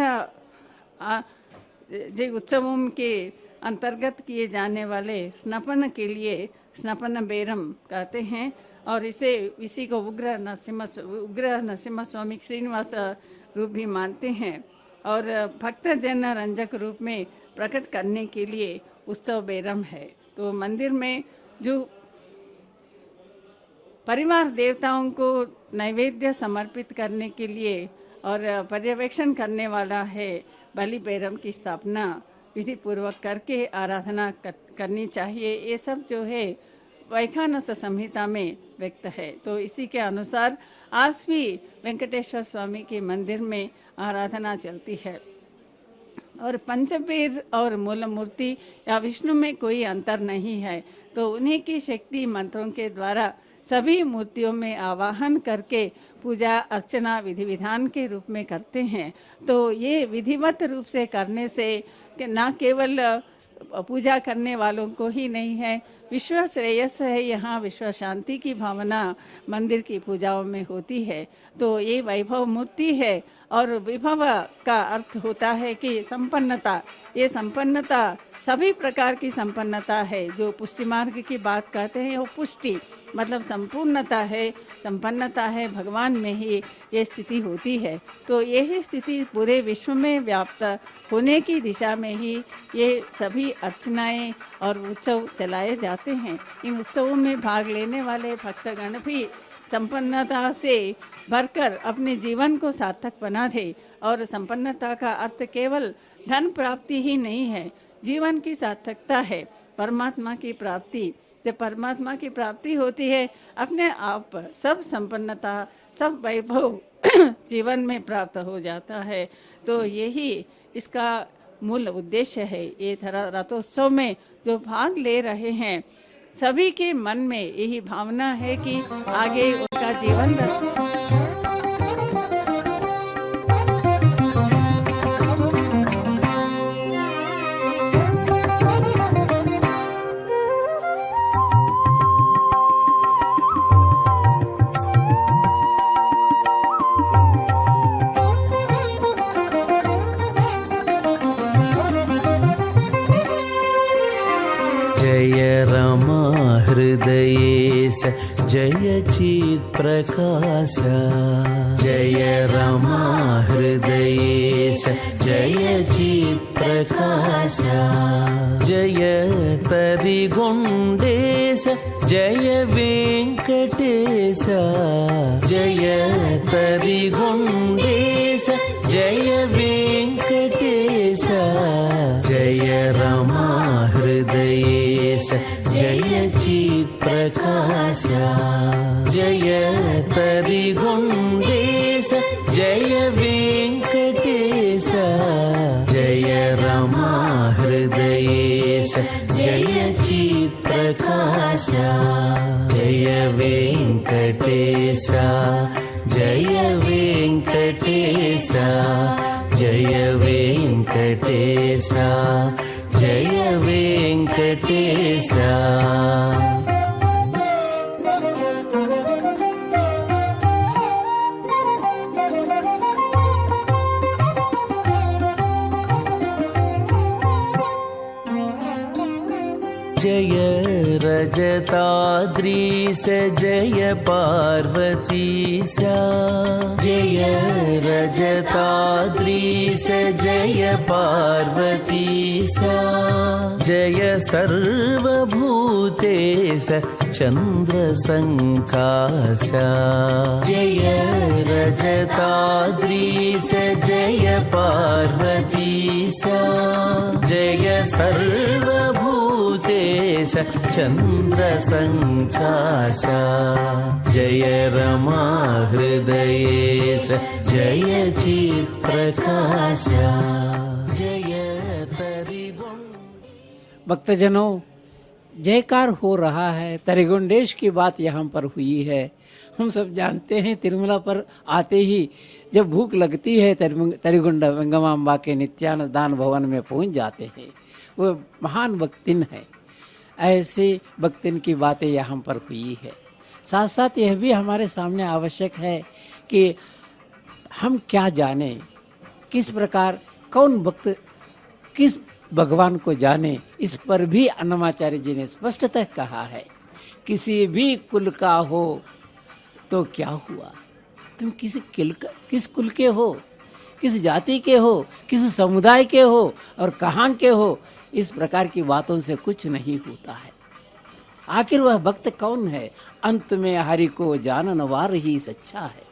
उत्सवों के अंतर्गत किए जाने वाले स्नपन के लिए स्नपन बेरम कहते हैं। और इसी को उग्र नरसिम्हा स्वामी श्रीनिवास रूप भी मानते हैं। और भक्त जन रंजक रूप में प्रकट करने के लिए उत्सव बेरम है। तो मंदिर में जो परिवार देवताओं को नैवेद्य समर्पित करने के लिए और पर्यवेक्षण करने वाला है, बलि बेरम की स्थापना विधि पूर्वक करके आराधना करनी चाहिए। ये सब जो है वैखानस संहिता में व्यक्त है। तो इसी के अनुसार आज भी वेंकटेश्वर स्वामी के मंदिर में आराधना चलती है। और पंचबेर और मूल मूर्ति या विष्णु में कोई अंतर नहीं है, तो उन्हीं की शक्ति मंत्रों के द्वारा सभी मूर्तियों में आवाहन करके पूजा अर्चना विधि विधान के रूप में करते हैं। तो ये विधिवत रूप से करने से न केवल पूजा करने वालों को ही नहीं है, विश्व श्रेयस है, यहाँ विश्व शांति की भावना मंदिर की पूजाओं में होती है। तो ये वैभव मूर्ति है और विभव का अर्थ होता है कि संपन्नता। ये संपन्नता सभी प्रकार की संपन्नता है। जो पुष्टि मार्ग की बात कहते हैं वो पुष्टि मतलब संपूर्णता है, संपन्नता है, भगवान में ही ये स्थिति होती है। तो यही स्थिति पूरे विश्व में व्याप्त होने की दिशा में ही ये सभी अर्चनाएं और उत्सव चलाए जाते हैं। इन उत्सवों में भाग लेने वाले भक्तगण भी संपन्नता से भरकर अपने जीवन को सार्थक बना दे। और संपन्नता का अर्थ केवल धन प्राप्ति ही नहीं है, जीवन की सार्थकता है, परमात्मा की प्राप्ति। जब परमात्मा की प्राप्ति होती है, अपने आप सब संपन्नता सब वैभव जीवन में प्राप्त हो जाता है। तो यही इसका मूल उद्देश्य है। ये रथोत्सव में जो भाग ले रहे हैं सभी के मन में यही भावना है कि आगे उनका जीवन जय रमा हृदयेश जय चित् प्रकाश, जय रमा हृदयेश जय चित् प्रकाश, जय तरिगोंडेश जय वेंकटेश, जय तरिगोंडेश जय वेंकटेश। जय रमा हृदयेश जय चित्प्रकाश जय तरिगुण्डेश जय वेङ्कटेश जय रमा हृदयेश जय चित्प्रकाश जय वेङ्कटेश जय वेङ्कटेश जय वेङ्कटेश जय वेङ्कटेश जय रजताद्रीश जय पार्वतीश जय रजताद्रीश जय पार्वतीश जय सर्वभूतेश चन्द्रसङ्काश जय रजताद्रीश जय पार्वतीश जय सर्वभूतेश चन्द्रसङ्काश जय रमा हृदयेश जय चित्प्रकाश जय तरिगुण। भक्तजनों, जयकार हो रहा है, तरिगुंडेश की बात यहाँ पर हुई है। हम सब जानते हैं तिरुमला पर आते ही जब भूख लगती है तरिगुंड वेंगमांबा के नित्यानंद दान भवन में पहुँच जाते हैं। वो महान भक्तिन है। ऐसे भक्तिन की बातें यहाँ पर हुई है। साथ साथ यह भी हमारे सामने आवश्यक है कि हम क्या जाने, किस प्रकार कौन भक्त किस भगवान को जाने, इस पर भी अन्नमाचार्य जी ने स्पष्टतः कहा है। किसी भी कुल का हो तो क्या हुआ, तुम किस कुल के हो, किस जाति के हो, किस समुदाय के हो और कहाँ के हो, इस प्रकार की बातों से कुछ नहीं होता है। आखिर वह भक्त कौन है? अंत में हरि को जानन वार ही सच्चा है।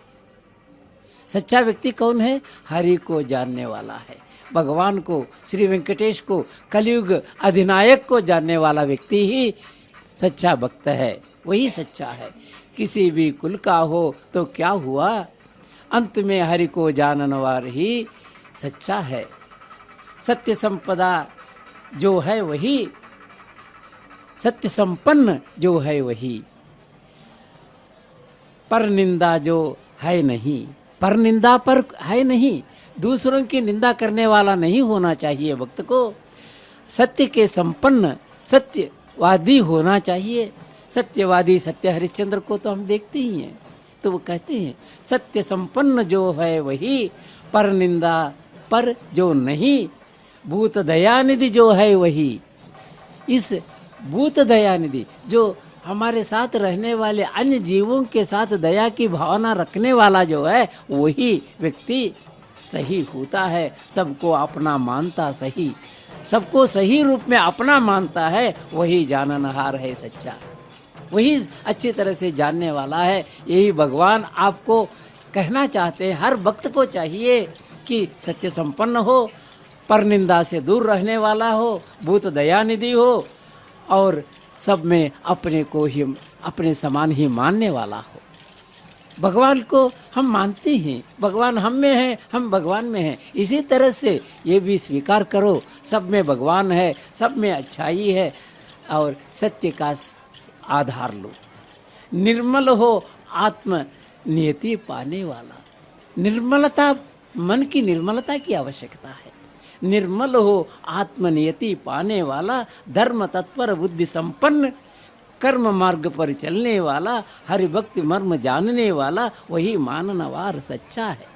सच्चा व्यक्ति कौन है? हरि को जानने वाला है। भगवान को, श्री वेंकटेश को, कलयुग अधिनायक को जानने वाला व्यक्ति ही सच्चा भक्त है, वही सच्चा है। किसी भी कुल का हो तो क्या हुआ, अंत में हरि को जानन वार ही सच्चा है। सत्य संपदा जो है वही, सत्य संपन्न जो है वही, पर निंदा जो है नहीं, पर निंदा पर है नहीं, दूसरों की निंदा करने वाला नहीं होना चाहिए भक्त को। सत्य के संपन्न सत्यवादी होना चाहिए। सत्यवादी सत्य हरिश्चंद्र को तो हम देखते ही हैं, तो वो कहते हैं सत्य संपन्न जो है वही, पर निंदा पर जो नहीं, भूत दयानिधि जो है वही। इस भूत दयानिधि जो हमारे साथ रहने वाले अन्य जीवों के साथ दया की भावना रखने वाला जो है वही व्यक्ति सही होता है। सबको अपना मानता सही, सबको सही रूप में अपना मानता है, वही जाननहार है सच्चा, वही अच्छी तरह से जानने वाला है। यही भगवान आपको कहना चाहते हैं। हर भक्त को चाहिए कि सत्य संपन्न हो, पर निंदा से दूर रहने वाला हो, भूत दयानिधि हो और सब में अपने को ही अपने समान ही मानने वाला हो। भगवान को हम मानते हैं, भगवान हम में है, हम भगवान में हैं। इसी तरह से ये भी स्वीकार करो, सब में भगवान है, सब में अच्छाई है और सत्य का आधार लो। निर्मल हो आत्म नियति पाने वाला। निर्मलता, मन की निर्मलता की आवश्यकता है। निर्मल हो आत्मनियति पाने वाला, धर्म तत्पर बुद्धि संपन्न, कर्म मार्ग पर चलने वाला, हरि भक्ति मर्म जानने वाला, वही माननवार सच्चा है।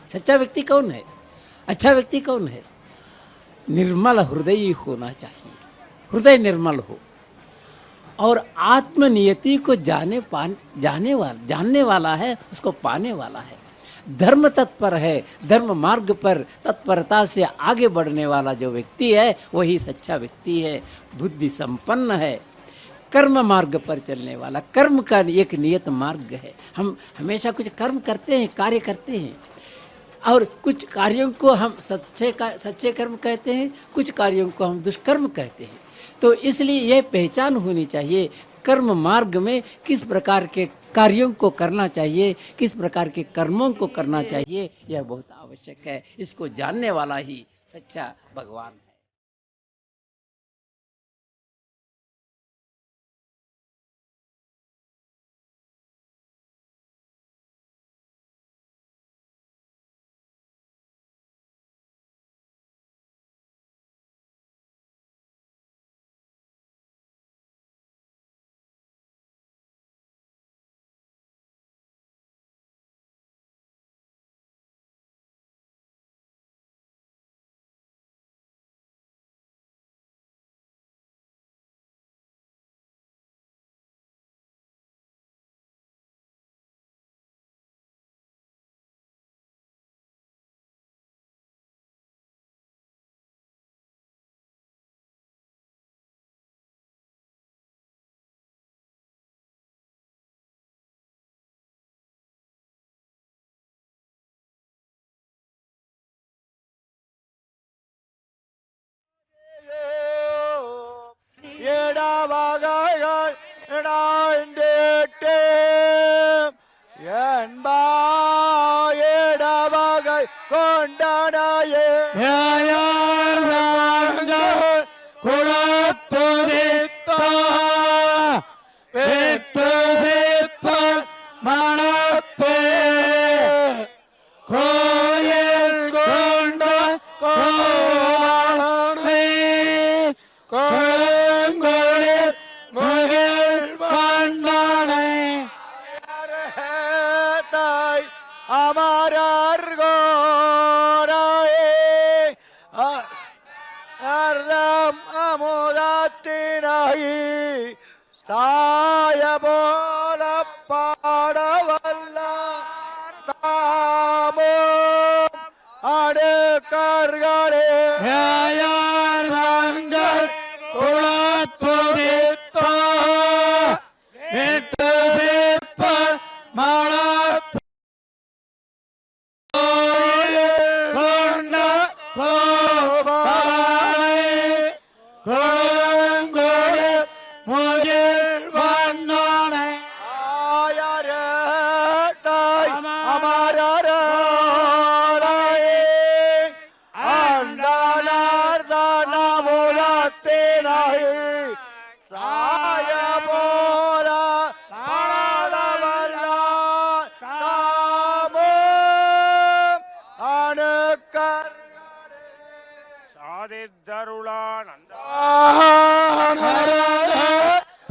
सच्चा व्यक्ति कौन है? अच्छा व्यक्ति कौन है? निर्मल हृदय होना चाहिए, हृदय निर्मल हो और आत्मनियति को जानने वाला है, उसको पाने वाला है। धर्म तत्पर है, धर्म मार्ग पर तत्परता से आगे बढ़ने वाला जो व्यक्ति है वही सच्चा व्यक्ति है। बुद्धि संपन्न है, कर्म मार्ग पर चलने वाला। कर्म का एक नियत मार्ग है। हम हमेशा कुछ कर्म करते हैं, कार्य करते हैं। और कुछ कार्यों को हम सच्चे कर्म कहते हैं, कुछ कार्यों को हम दुष्कर्म कहते हैं। तो इसलिए यह पहचान होनी चाहिए कर्म मार्ग में किस प्रकार के कार्यों को करना चाहिए, किस प्रकार के कर्मों को करना चाहिए, यह बहुत आवश्यक है। इसको जानने वाला ही सच्चा भगवान है। எடவகைகள் இடாய்ந்தேட்டே என்பா எடவகை கொண்டனையே குளத்துதித்த வெட்டு சித்த மனத்தே கோயில் கொண்ட கோமாளனை கோங்கோளில் முகில் வண்ணனை தாய் அமரர்கோராயே அர்தம் அமுதத்தினாயி சாய போல பாடவல்ல தாமும் அடுக்கர்களே தங்கள் குலத்துதித்த விட்டு சித்த மனத் கொண்ட கோபாலை கொழுங்கொடு முகில் வண்ணனை ஆயரட்டாய் அமரராயே அண்டனார் தானமுலத்தினாய் சாய போல பாடவல்ல தாமும் அணுக்கர் சாதித்தருளானந்த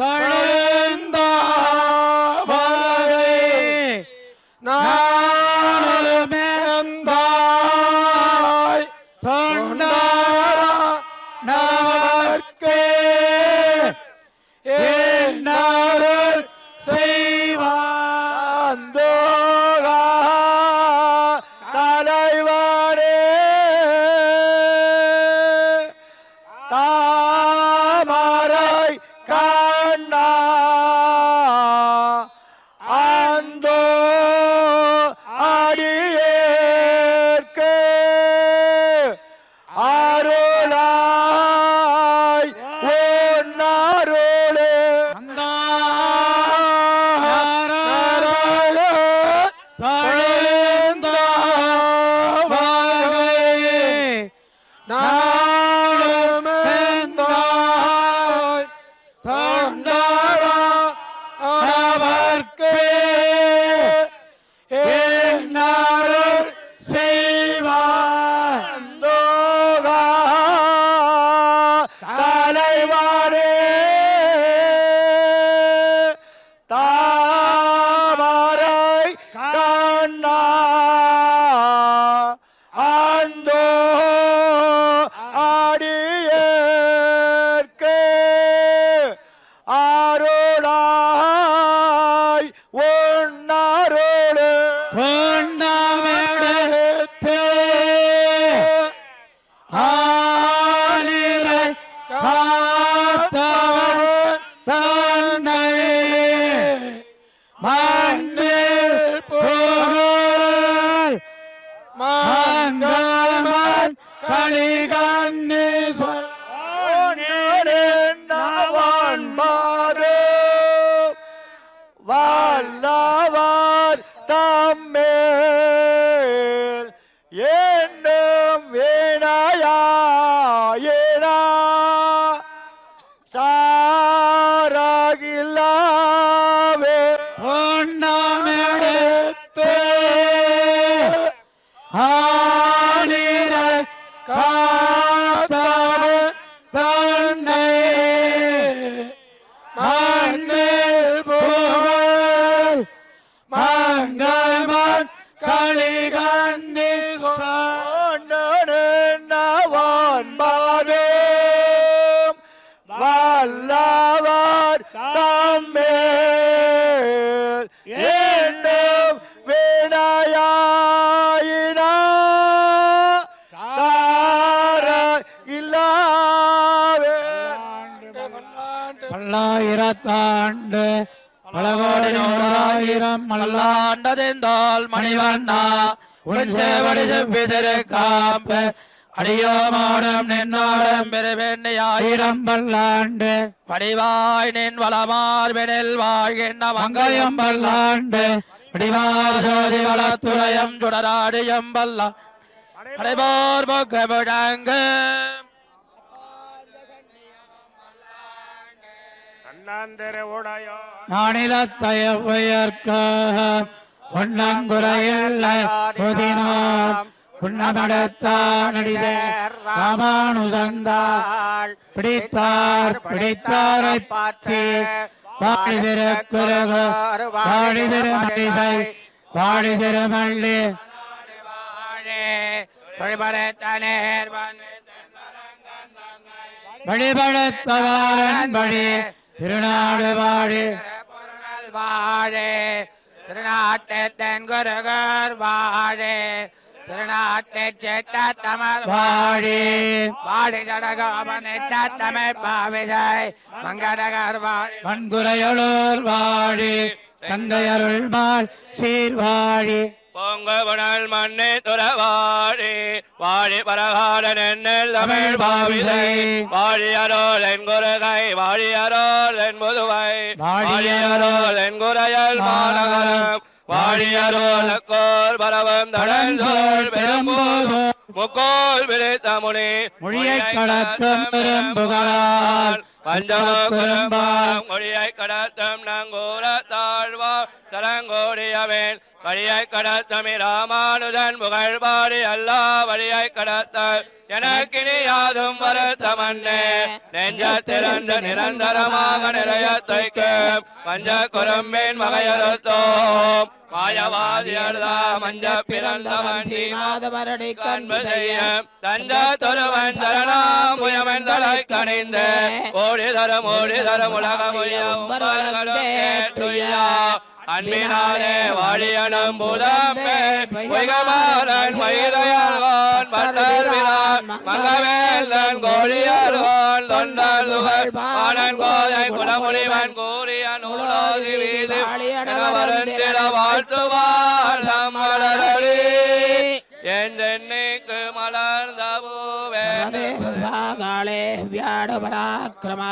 தழுந்த மலரே நாளுமெந்தாய் தொண்ட நமர்க்கே என்னாருள் செய்வாந்தோகா தலைவரே தாமரை கண்ணா அந்தோ அடியேற்கு அருளாய் உன்னருளே தழுந்த வகையே நாளுமெந்தாய் தொண்டரா அவர்க்கே என்னாருள் செய்வாந்தோகா தலைவரே தாமரை கண்ணா அந்தோ அடியேற்கு அருளாய் உன்னருளே கொண்டமெடுத்து ஆனிரை காத்தவன் தன்னை மண்ணில் புகழ் வல்லவர் தம்மேல் என்னும் வினையாயினா சாரகில்லாவே பொன்னமெடுத்து ஆனிரை காத்தவன் தன்னை மண்ணில் புகழ் மங்கள்மன் களிகண்ணி நவன் பாதம் வல்லவர் தம்மேல் என்னும் வினையாயினா சார இல்லாவே பல்லாயிரத்தாண்டு பலகோடி நூறாயிரம் மல்லாண்டதெந்தால் மணிவண்ணா உன் சேவடி செவ்விதிரு காப்ப அடியோமாடம் நின்னாடம் பெருவெண்ணியாயிரம் பல்லாண்டு படிவாய் நின் வளமார்பெனில் வாழ்கின்ற மங்கையம் பல்லாண்டு படிவார் சோதி வளத்துறையம் சுடராடியம் பல்லா அடைபோர் பொக்க முழங்கு நானிலத்தயற்க ஒன்னங்குறையில்லை புதினாம் குன்னமடத்தானடிதே ராமானுசந்தாள் பிடித்தார் பிடித்தாரை பார்த்து வாழி திருக்குறகு வாழி திருமணிசை வாழி திருமல்லி வழிபடுத்தவாரன் வழி திருநாடு வாழி வாழே திருநாட்டென் குருகர் வாழே திருநாட்டை சேட்ட தமிழ் வாழி வாழி ஜடகோபனிட்ட தமிழ் பாவிதை மங்கடகர் வாழி வன்குறையொளூர் வாழி சந்தையருள் மால் சீர்வாழி பொங்கபுணல் மண்ணை துறவாழி வாழி பரகாடன் என்னில் தமிழ் பாவிதை வாழியரோல் என் குருகை வாழியரோல் என் முதுவை வாழியரோல் என் குறையல் மாநகரம் வாழியரோல் பரவம் தடஞ்சோல் பெரும்போது முக்கோல் பிரித்த முனி மொழியை கடக்கும் பெரும்புகளால் பஞ்சமகுரம்பாம் மொழியை கடத்தும் நங்கூர தாழ்வா தரங்கோடியவேன் வழியை கடத்தமி ராமானுஜன் புகழ் பாடி அல்லா வழியை கடத்த எனக்கினி யாதும் வருத்தமன்னே நெஞ்சத்திறந்து நிரந்தரமாக நிறைய தைக்கும் பஞ்ச குரம்பின் வகையறுத்தோம் மாயவாதியர்தா மஞ்ச பிறந்தவன் சீமாதவரடி கண்பு செய்ய தஞ்ச தொருவன் சரணாம் முயவன் தலை கணிந்து ஓடி தரும் உலகமுயம் கேட்டுயா அன்பினாலே வாழியனும் புதமே பொய்கமாறன் மயிலையாழ்வான் பட்டர்விரான் மங்கவேந்தன் கோழியாழ்வான் தொண்டர் துகள் பாணன் கோதை குலமுனிவன் கூறிய நூலாதி வீதி வருந்திட வாழ்த்துவார் மலரடி என்றென்னைக்கு மலர்ந்த பூவே வியாடு பராக்கிரம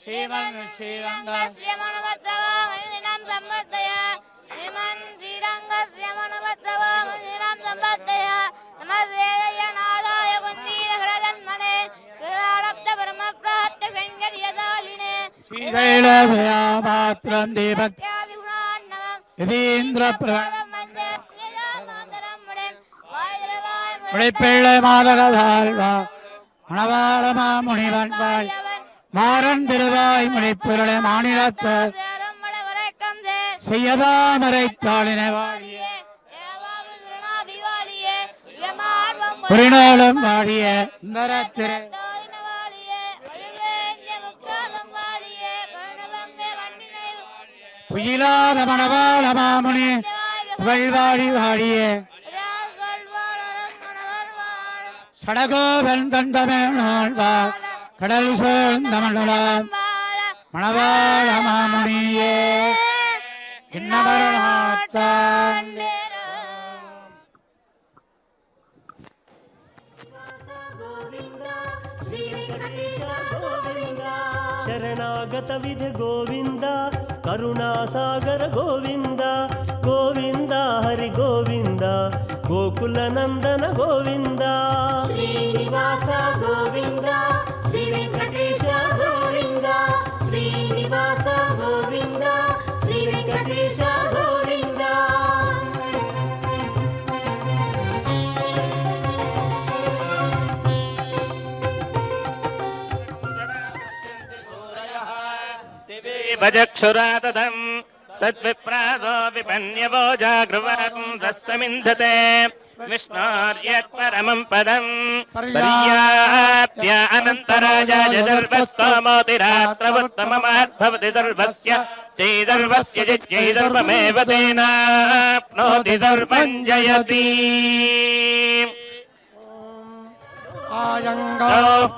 श्रीमन् श्रीरङ्गस्य मनोभद्रवामन्दिरं सम्वर्धय श्रीमन् श्रीरङ्गस्य मनोभद्रवामन्दिरं सम्वर्धय नमस्ते नादाय कुन्दीरहरजन्मने विरालब्धपरमप्राप्त गङ्गर्यशालिने श्रीशैलभयामात्रं देवत् உழைப்பிள்ளை மாதக வாழ்வா மணவாளமா முனிவன் வாழ் மாறன் திருவாய் முனைப்புரளை மாநிலத்து செய்யதாமரை தாளினை வாழிய புரிநாளும் வாழிய நரத்திரை புயிலாத மணவாள மாமுனி புகழ்வாழி வாழிய சடகோபன் தந்தமேழ்வார் கடல் சோழ்ந்த மண்டலம் மணவாள மாமுனியே இன்னவரநாத்தான் జగత విధి గోవింద కరుణాసాగర గోవింద గోవింద హరి గోవింద గోకుల నందన గోవింద శ్రీనివాస గోవింద శ్రీ వెంకటేశ గోవింద శ్రీనివాస గోవింద శ్రీ వెంకటేశ గోవింద భజక్షురాతదం తద్విప్రాసో విపన్యవో జాగృవాకం సస్సమింధతే విష్ణోర్యత్పరమం పదం పర్యాప్త్య అనంతరాజాయ సర్వస్తోమోతిరాత్రవత్తమమాద్భవతి సర్వస్య జై సర్వస్య జై సర్వమేవ తేనాప్నోతి సర్వం జయతి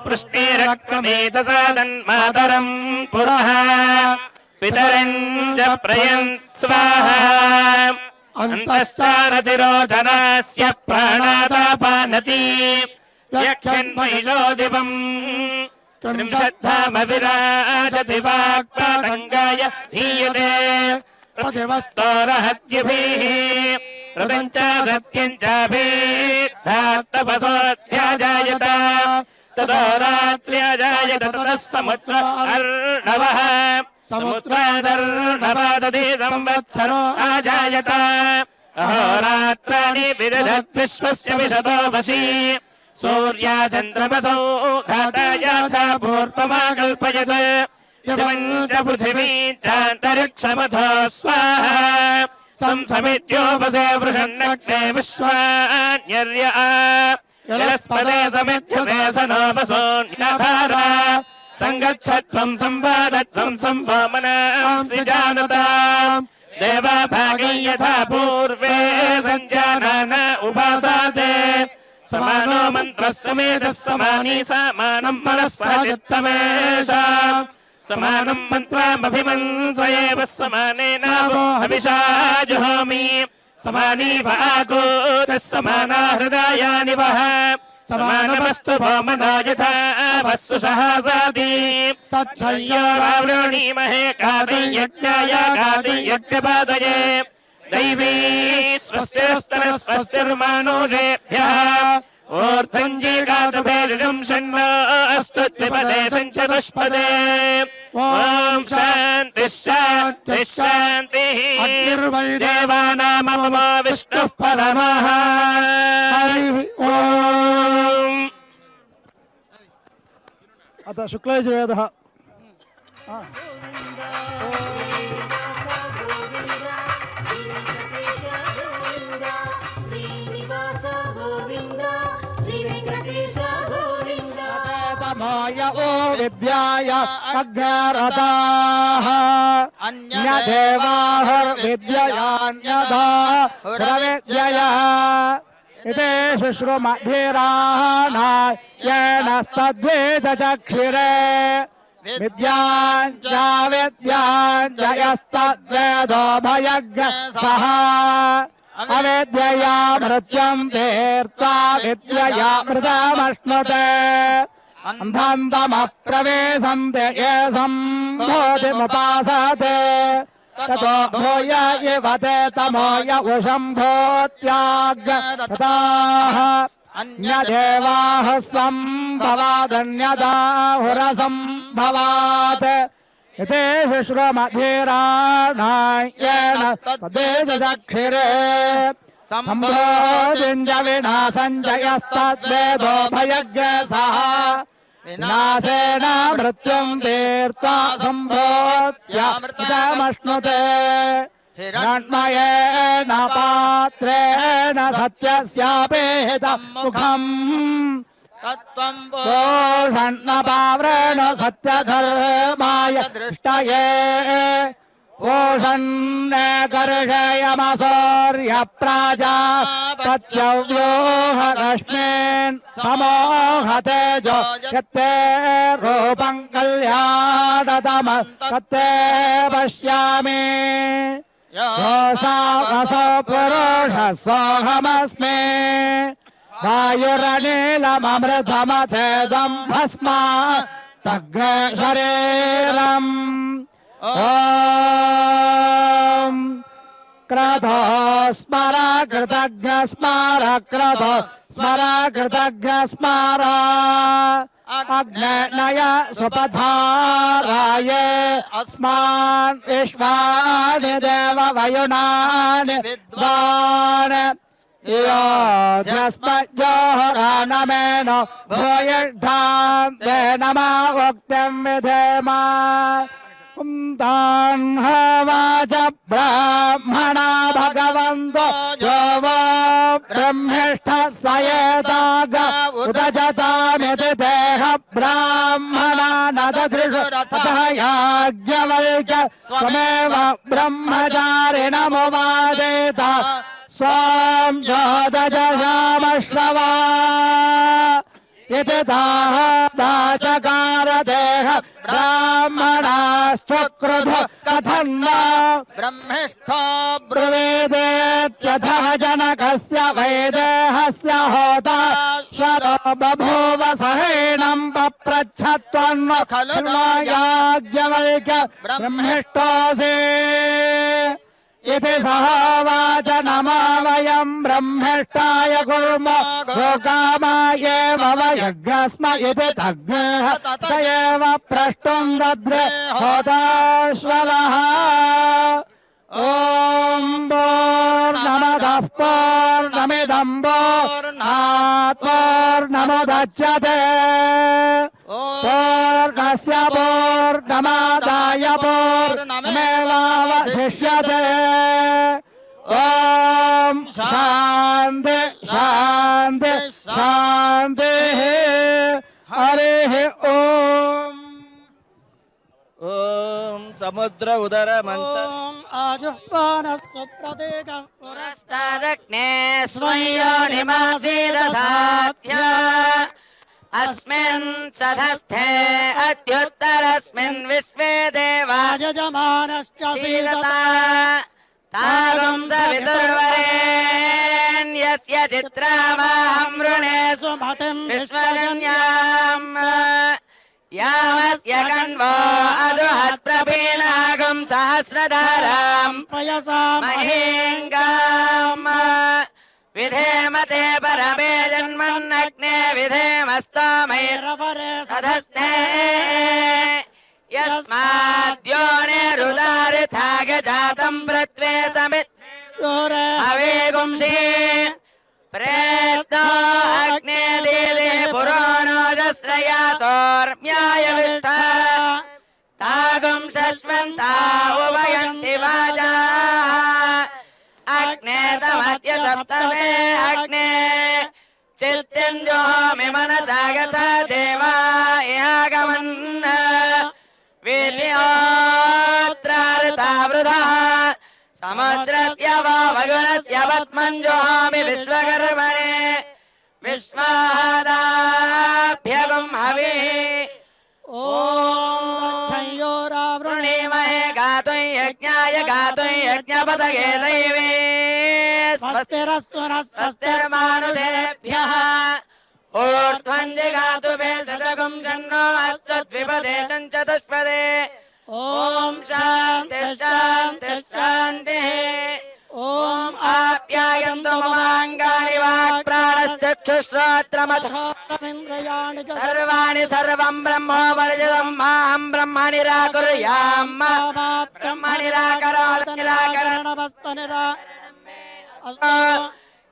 పృష్ణేరక్రమేతసాదన్మాతరం పురః పితరం చ ప్రయన్ స్వాహా అంతశ్చారతిరోచనాస్య ప్రాణాదాపానతి యక్షన్మహిషో దివం త్రింశద్ధామ విరాజతి వాక్పాతంగాయ ధీయతే ప్రతివస్తోరహత్యుభిః ఋతం చ సత్యం చాభిద్ధతపసోऽధ్యాజాయత తతో రాత్ర్యాజాయత తతः సముద్ర అర్ణవः సముద్రాదర్ణవాదదే సంవత్సరో ఆజాయత అహోరాత్రాణి విదధత్ విశ్వస్య విశతో వశీ సూర్యా చంద్రమసౌ ధాతాయాథా పూర్వమాకల్పయత్ దివం చ పృథివీ చాంతరిక్షమథో స్వాహా సంసమిత్యోపసే వృషన్నగ్నే విశ్వాన్యర్య యలస్పదే సమిత్యుతే సనోపసోऽన్యభార సంగచ్చత్వం సంవాదత్వం సంభోమనాంసి జానతాం దేవా భాగై యథా పూర్వే సంజానాన ఉపాసాతే సమానో మంత్రः సమేతः సమానీ సమానం మనః సహ చిత్తమేషాం సమానం మంత్రామభిమంత్రయేవ సమానేనావో హవిషా జుహోమి సమానీ భాగోతः సమానా హృదయాని వః సమానమస్తు భౌమనా యథా వస్సు సహసాది తచ్చయ్యావృణీమహే కాదయజ్ఞాయ కాదయజ్ఞపాదయే దైవీ స్వస్తిస్తర స్వస్తిర్మానుషేభ్యः ఊర్ధ్వంజీగాతుభేజం షణ్ణో అస్తు ద్విపదే సంచతుష్పదే ఓం శాంతి శాంతి శాంతి దేవానామమో విష్ణుః పరమః ఓం అత శుక్లయజుర్వేదః శ్రీనివాస గోవింద శ్రీ వెంకటేశ గోవింద తమోయ ఓ విద్యాయ అజ్ఞారతాః అన్యదేవాహుర్విద్యయాన్యథా ప్రవిద్యయా ఇతే శుశ్రుమధీరాణాయేనస్తద్వేదచక్షిరే విద్యాంచ విద్యాంచ యస్తద్వేదో భయజ్ఞ సహ అవిద్యయా మృత్యం తీర్త్వా విద్యయా మృతమశ్నుతే అంధంతమప్రవేశంతే ఏ సంభూతిముపాసతే తతో భూయ ఇవ తే తమోయ ఉషంభూత్యాగతాః అన్యదేవాః సంభవాదన్యదాహురసంభవాత్ ఇతే శుశ్రుమధీరాణాయేన తద్వేదచక్షిరే సంభోతించ వినాశంచ యస్తద్వేదో భయజ్ఞ సహ వినాశేన మృత్యుం తీర్త్వా సంభూత్యామృతమశ్నుతే హిరణ్మయేన పాత్రేణ సత్యస్యాపేహితం ముఖం పోషన్నపావ్రేణ సత్యధర్మాయ దృష్టయే పోషన్నే కర్షయమసౌర్య ప్రాజాపత్యవ్యూహ రశ్మిన్ సమోహతేజో యత్తే రూపం కళ్యాణతమ తత్తే పశ్యామి యోసావసో పురుష సోహమస్మి వాయురనీలమృతమథేదం భస్మా तग् शरीरम् ॐ क्रतो स्मर कृतज्ञ स्मर क्रतो स्मर कृतज्ञ स्मर अग्नय सुपधाराय अस्मान् विश्वानि देव वयुनानि विद्वान् योऽध्यस्मज्जोहरानमेनो भूयिष्ठां ते नमः उक्तिं विधेम तान् होवाच ब्राह्मणा भगवन्तो यो वो ब्रह्मिष्ठः स एताग उदजतामिति देह ब्राह्मणा न ददृशु ततः याज्ञवल्क्य स्वमेव ब्रह्मचारिणमुवादेत स्वां ज्योदजशामश्रवा इति दाचकार देह ब्राह्मणाश्चक्रुधु कथन्न ब्रह्मिष्ठो ब्रुवेदेत्यथः जनकस्य वैदेहस्य होता शतो बभूव सहेणं पप्रच्छत्वन्न खलु नो याज्ञवल्क्य ब्रह्मिष्ठोऽसि इति सहोवाच नमो वयं ब्रह्मिष्ठाय कुर्मो गोकामायेव वयज्ञस्म इति तज्ञः स एव प्रष्टुं दद्रे होताश्वलः ॐ पूर्णमदः पूर्णमिदं पूर्णात् पूर्णमुदच्यते पूर्णस्य पूर्णमादाय पूर्णमेवावशिष्यते ॐ शान्ति शान्ति शान्तिः हरिः ॐ समुद्र उदर पुरस्तादग्ने स्वयोनिमासीदसाध्य अस्मिन् सधस्थे अद्युत्तरस्मिन् विश्वे देवा यजमानश्चीलता तागं सवितुर्वरेण्यस्य चित्रामाहं वृणे सुमतिं विश्वजन्याम् यामस्य कण्वो अदुहत्प्रभीणागं सहस्रधारां महीङ्गाम् विधेमते परमे जन्मन्नग्ने विधेमस्तमैरवरे सधस्ते यस्माद्योनिरुदारिथागजातं प्रत्वे समित् अवेगुंसि प्रेतो अग्ने दीदे पुराणोदस्रया सौर्म्याय विष्ठा तागं शश्वन्ता उभयन्ति वाजा अग्ने तमद्य सप्तमे अग्ने चित्तिञ्जोमि मनसा गता देवा यागमन् वीर्योत्रार्ता वृथा समुद्रस्य वा वगुणस्य पद्मञ्जोमि विश्वकर्मणे विश्वादाभ्यगुं हविः वृणीमहे गातुं यज्ञाय गातुं यज्ञपतये दैवे स्वस्तिर्मानुषेभ्यः ऊर्ध्वं जिगातु भेषजगुं जन्नो अस्तद्विपदे चतुष्पदे ॐ शान्ति शान्ति शान्तिः ॐ आप्यायन्तु ममाङ्गानि वाक्प्राणश्चक्षुश्रोत्रमथो सर्वाणि सर्वं ब्रह्मोपनिषदं माहं ब्रह्म निराकुर्यां ब्रह्म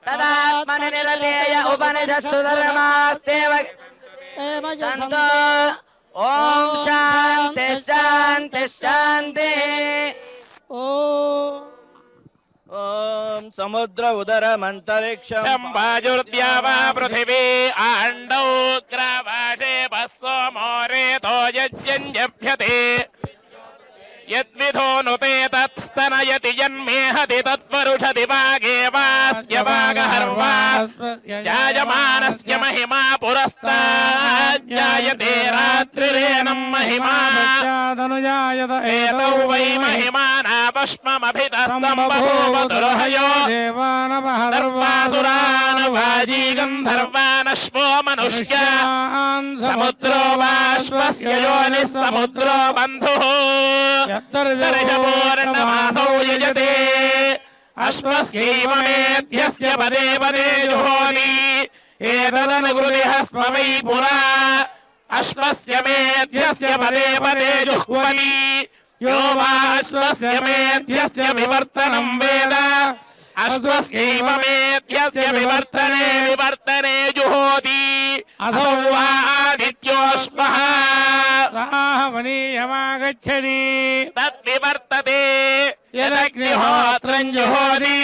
तदात्मनि निरतेय उपनिषत्सु धर्मास्तेव सन्तो ॐ शान्ति शान्ति शान्तिः ॐ समुद्र उदरमन्तरिक्षं वायुर्द्यावा पृथिवी आण्डौ ग्रावाशे भस्वो मोरेतो यज्ञप्यते यद्विधो नुते तत्स्तनयति जन्मेहति तत्वरुषति वागेवास्य वागहर्वा जायमानस्य महिमा पुरस्ताज्जायते रात्रिरेनं महिमा एतौ वै महिमाना पश्ममभितः सम्बभूव दुर्हयो सर्वासुरान् वाजी गन्धर्वानश्वो मनुष्य समुद्रो वाश्वस्य योनिः समुद्रो बन्धुः दर्शपूर्णमासौ यजते अश्वस्यैव मेध्यस्य पदे पदे जुहोति एतदनुकृतिः स्म वै पुरा अश्वस्य मेध्यस्य पदे पदे जुह्वति यो वा अश्वस्य मेध्यस्य विवर्तनं वेद अश्वस्यैव मेध्यस्य विवर्तने जुहोति असौ वा आदित्योऽश्वः वनीयमागच्छति तद्विवर्तते यदग्निहोत्रं जुहोति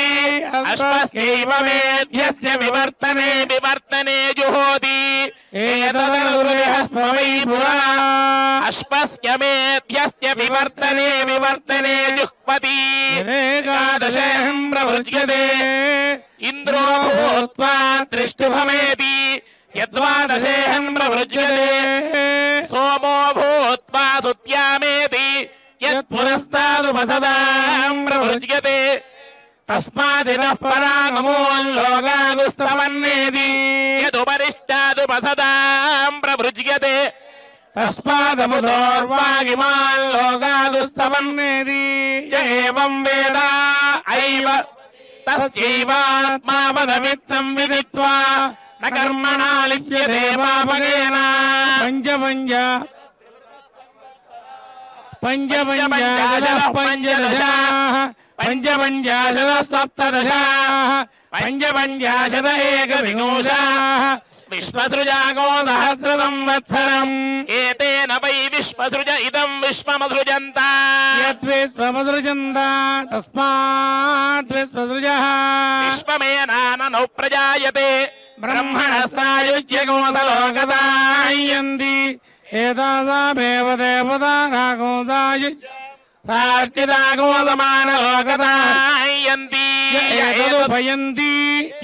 अश्वस्यैव मेध्यस्य विवर्तने जुहोति एतदनुकृतिः स्म वै पुरा अश्वस्य मेध्यस्य विवर्तने जुह्वति एकादशेऽहं प्रवृज्यते इन्द्रो भूत्वा त्रिष्टुभमेति यद्वादशेऽहं प्रवृज्यते सोमो भूत्वा सुत्यामेति यत्पुरस्तादुपसदां प्रवृज्यते तस्मादिनः परागमोल्लोकागुस्तमन्नेति यदुपरिष्टादुपसदां प्रवृज्यते तस्मादमुदोर्वागिमान् लोकागुस्तमन्नेति य एवं वेद ऐव तस्यैवात्मापदमित्तं विदित्वा न कर्मणा लिप्यते पापकेन पञ्चपञ्चाशद सप्तदशाः पञ्चपञ्चाशद एकविंशाः विश्वसृजागो सहस्रसंवत्सरम् एतेन वै विश्वसृज इदं विश्वमसृजन्त यद्विश्वमसृजन्त तस्मात् विश्वसृजः विश्वमेनाननु प्रजायते ब्रह्मणः सायुज्यगोसलोकदायन्ति एतासामेव देवतानागोदायुज्य सार्चिदागोसमानलोकदायन्ति एतदुपयन्ति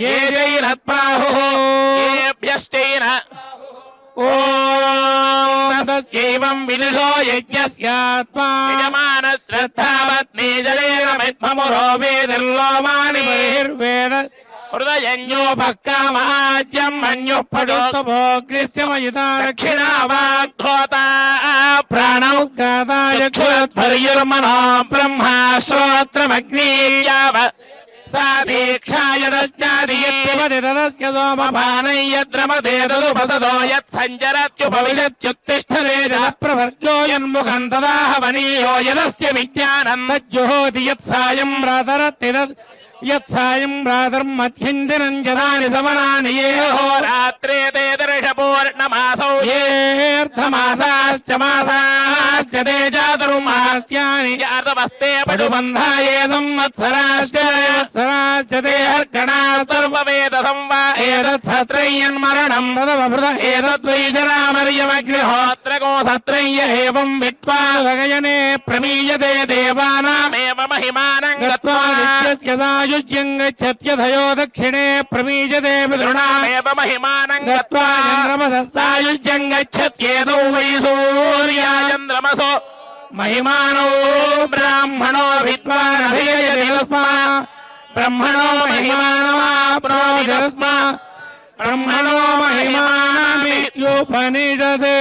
ये जैरत्प्राहुः येभ्यश्चैन ॐ तस्यैवं विदुषो यज्ञस्यात्मा यजमानश्रद्धावत्नी जलेरमित्ममुरो वेदिर्लोमानि बहिर्वेद हृदयन्योपक्कामाज्यम् अन्युः पटुस्तपोग्निश्चमयिता दक्षिणा वाग्धोता प्राणौ चक्षुरध्वर्युर्मनो ब्रह्मा श्रोत्रमग्नीयाव सा दीक्षाय दश्चादियत्यपतितदस्य सोमपानै यद्रमते तदुपसदो यत्सञ्चरत्युपविशत्युत्तिष्ठते जलप्रभर्गो यन्मुखम् तदा हवनीयो यदस्य विज्ञानम् तज्जुहोति यत्सायं प्रातरत्ति यत्सायं प्रातर्मध्यञ्जनं जनानि समनानि ये होरात्रे ते दर्शपूर्णमासौ येऽर्धमासाश्च मासाश्च ते चातुर्मास्यानि जातमस्ते पटुबन्धाये संवत्सराश्च वत्सराश्च ते अर्कणाः सर्ववेदसं वा एतत्सत्रय्यन्मरणं तदवभृत एतद्वै जरामर्यमग्निहोत्रको सत्रय्य एवं विद्वा गगयने प्रमीयते देवानामेव महिमानं गत्वा युज्यं गच्छत्यथयो दक्षिणे प्रमीयते पितॄणामेव महिमानं गत्वा चन्द्रमसस्सायुज्यं गच्छत्येतौ वै सूर्याचन्द्रमसो महिमानो ब्राह्मणो विद्वानभियते तस्मात् ब्रह्मणो महिमानमाप्नोति तस्मात् ब्रह्मणो महिमानमित्युपनिषदे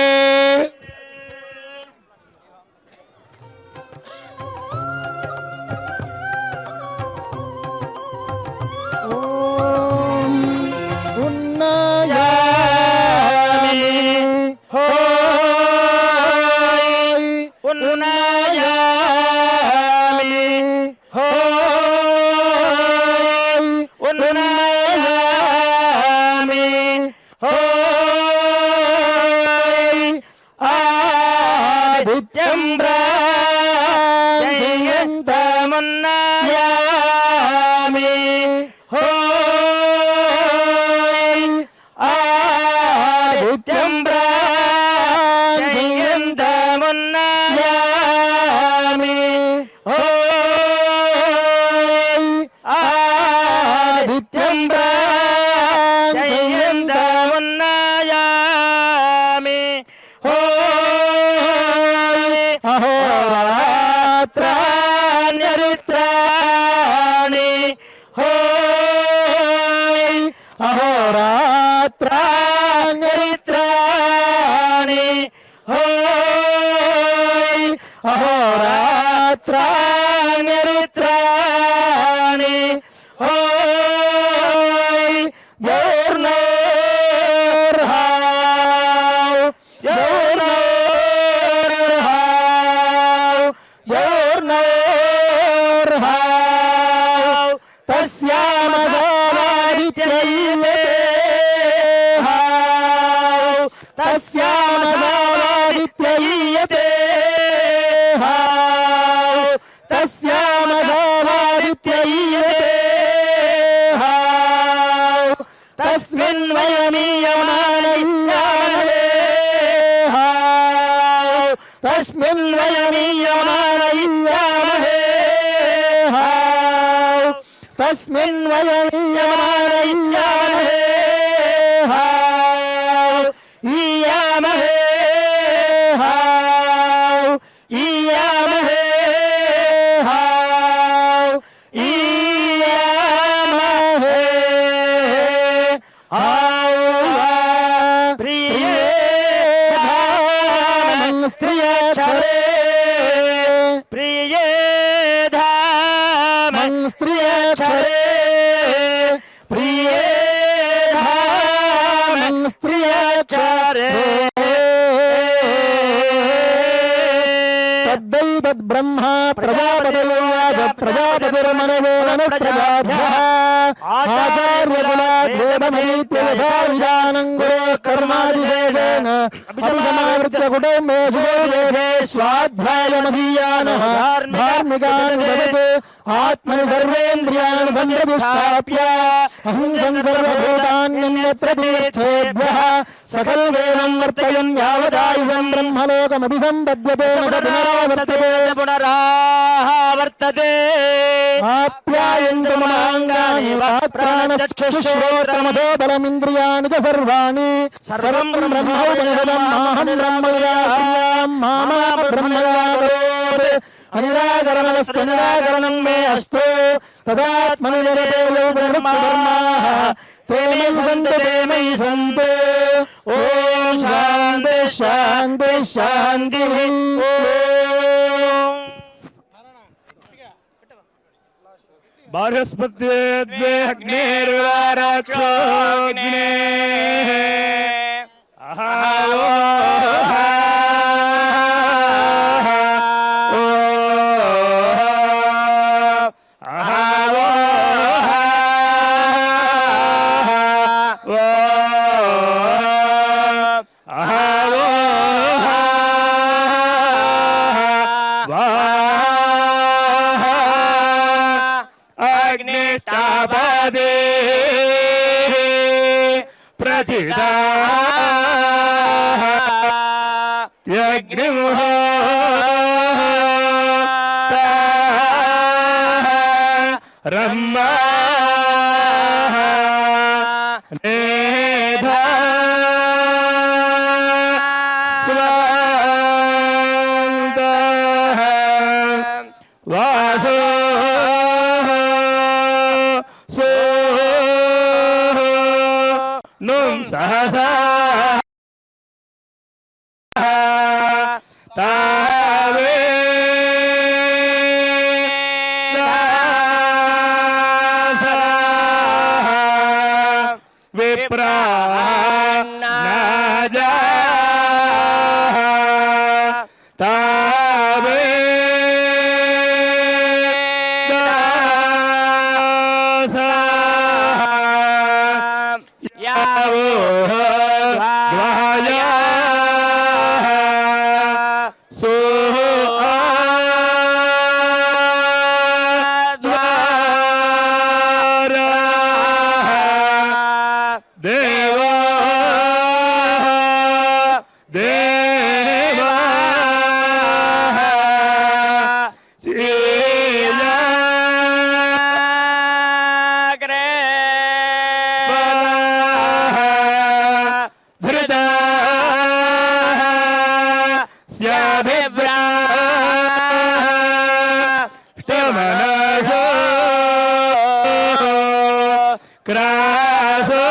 अहो अहोरात्राण्यरित्राणि होय अहोरात्राण्यरित्राणि होय योर्नोर्हाव योर्नोर्हाव योर्नोर्हाव तस्यामसावादित्यैले हाव तस्यामसावादित्यैयते हाव तस्यामसावादित्यैयते हाव तस्मिन् वयमीयमानय्यामहे हाव तस्मिन् वयमीयमानय्यामहे हाव तस्मिन् वयमीयमानय्यामहे हाव ईयामहे हाव ईयामहे हाव ईयामहे हाव प्रिये धामं स्त्रियक्षरे प्रिये धामं स्त्रियक्षरे प्रिये धामं स्त्रियक्षरे तद्दै तद्ब्रह्मा प्रजापतिर्वाच प्रजापतिर्मनवो ननुप्रजाभ्यः आचार्यकुलाद्वेदमैत्ययथाविधानं गुरोः कर्मादिशेषेण अभिसमावृत्य कुटुम्बेषु देशे स्वाध्यायमधीयानः धार्मिकान् जगत् आत्मनि सर्वेन्द्रियाणि संप्रतिष्ठाप्य अहिंसं सर्वभूतान्यन्यत्र तीर्थेभ्यः सकलवेदं वर्तयन् यावदायुधं ब्रह्मलोकमभिसम्पद्यते न च पुनरावर्तते आप्यायन्तु ममाङ्गानि प्राणचक्षुश्रोत्रमथो बलमिन्द्रियाणि च सर्वाणि सर्वं ब्रह्मोपनिषदं माहं ब्रह्मविदां मामा ब्रह्मविदाकरोत् अनिराकरणमस्तु निराकरणं मे अस्तु तदात्मनि जगते यो ब्रह्मकर्माः ते मयि सन्तु ते मयि सन्तु ॐ शान्ति शान्ति शान्तिः बारस्पत्ये अग्निर्वाराक्षोऽग्ने अग्निष्टापदे प्रतिदा यज्ञमुहो रम्मा नेधा स्वान्तः वासो नुं सहसा तावे विप्रा नाजा तावे यावो द्वाया सो द्वारा देवा देवा धृता स्याभिव्राष्टमनसो क्रासो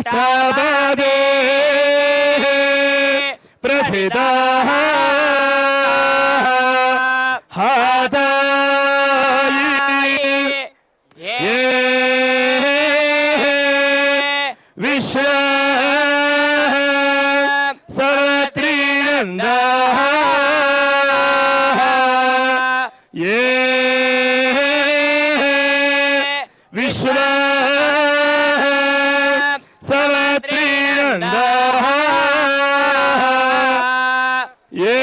तापदे प्रथिताः हातायि ये विश्व सवत्रीनन्दाः ये विश्व सवत्रीनन्दाः ये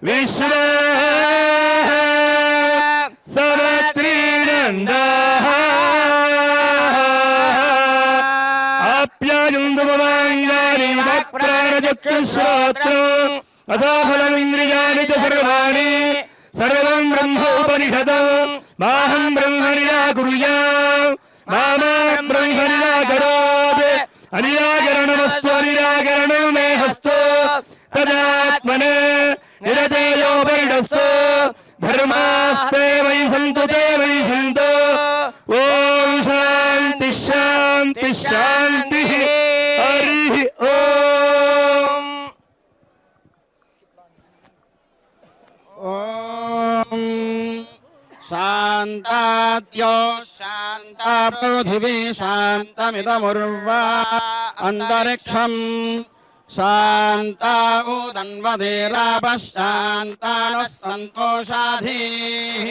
विश्व सवत्रीनन्दाः आप्यायन्तु ममाङ्गानि वक्त्राणचक्षुश्रोत्रम् अथो फलमिन्द्रियाणि च सर्वाणि सर्वं ब्रह्मोपनिषदम् माहं ब्रह्म निराकुर्याम् मा ब्रह्म निराकरोत् अनिराकरणमस्तु अनिराकरणं मे हस्तो तदात्मने निरतेयो परिणस्तो धर्मास्ते मयि सन्तु ते मयि सन्तु ॐ शान्ति शान्ति शान्तिः हरिः ॐ शान्ताद्यो शान्ता पृथिवी शान्तमिदमुर्वा अन्तरिक्षम् शान्ता उदन्वदेरापः शान्तानः सन्तोषाधीः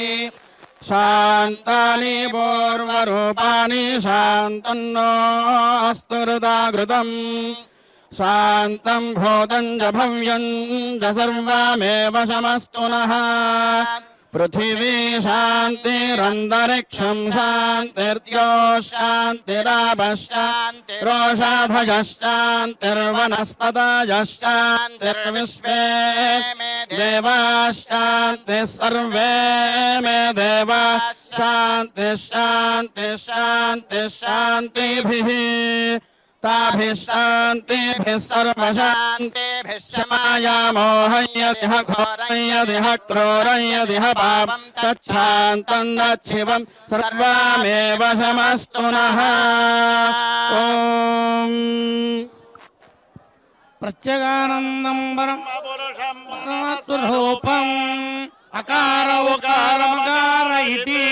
शान्तानि पूर्वरूपाणि शान्तन्नो अस्तु हृदाघृतम् शान्तं भूतं च भव्यं च सर्वमेव शमस्तु नः पृथिवी शान्तिरन्तरिक्षं शान्तिर्द्यो शान्तिरापः शान्तिरोषधयः शान्तिर्वनस्पतयः शान्तिर्विश्वे देवाः शान्तिः सर्वे मे देवाः शान्तिः शान्तिः शान्तिः शान्तिभिः ताभिः शान्तिभिः सर्वशान्तिभिः शमाया मोहं यदिह घोरं यदिह क्रूरं यदिह पापं तच्छान्तं तच्छिवं सर्वमेव शमस्तु नः ॐ प्रत्यगानन्दं परमपुरुषं परमस्वरूपम् अकार उकार मकार इति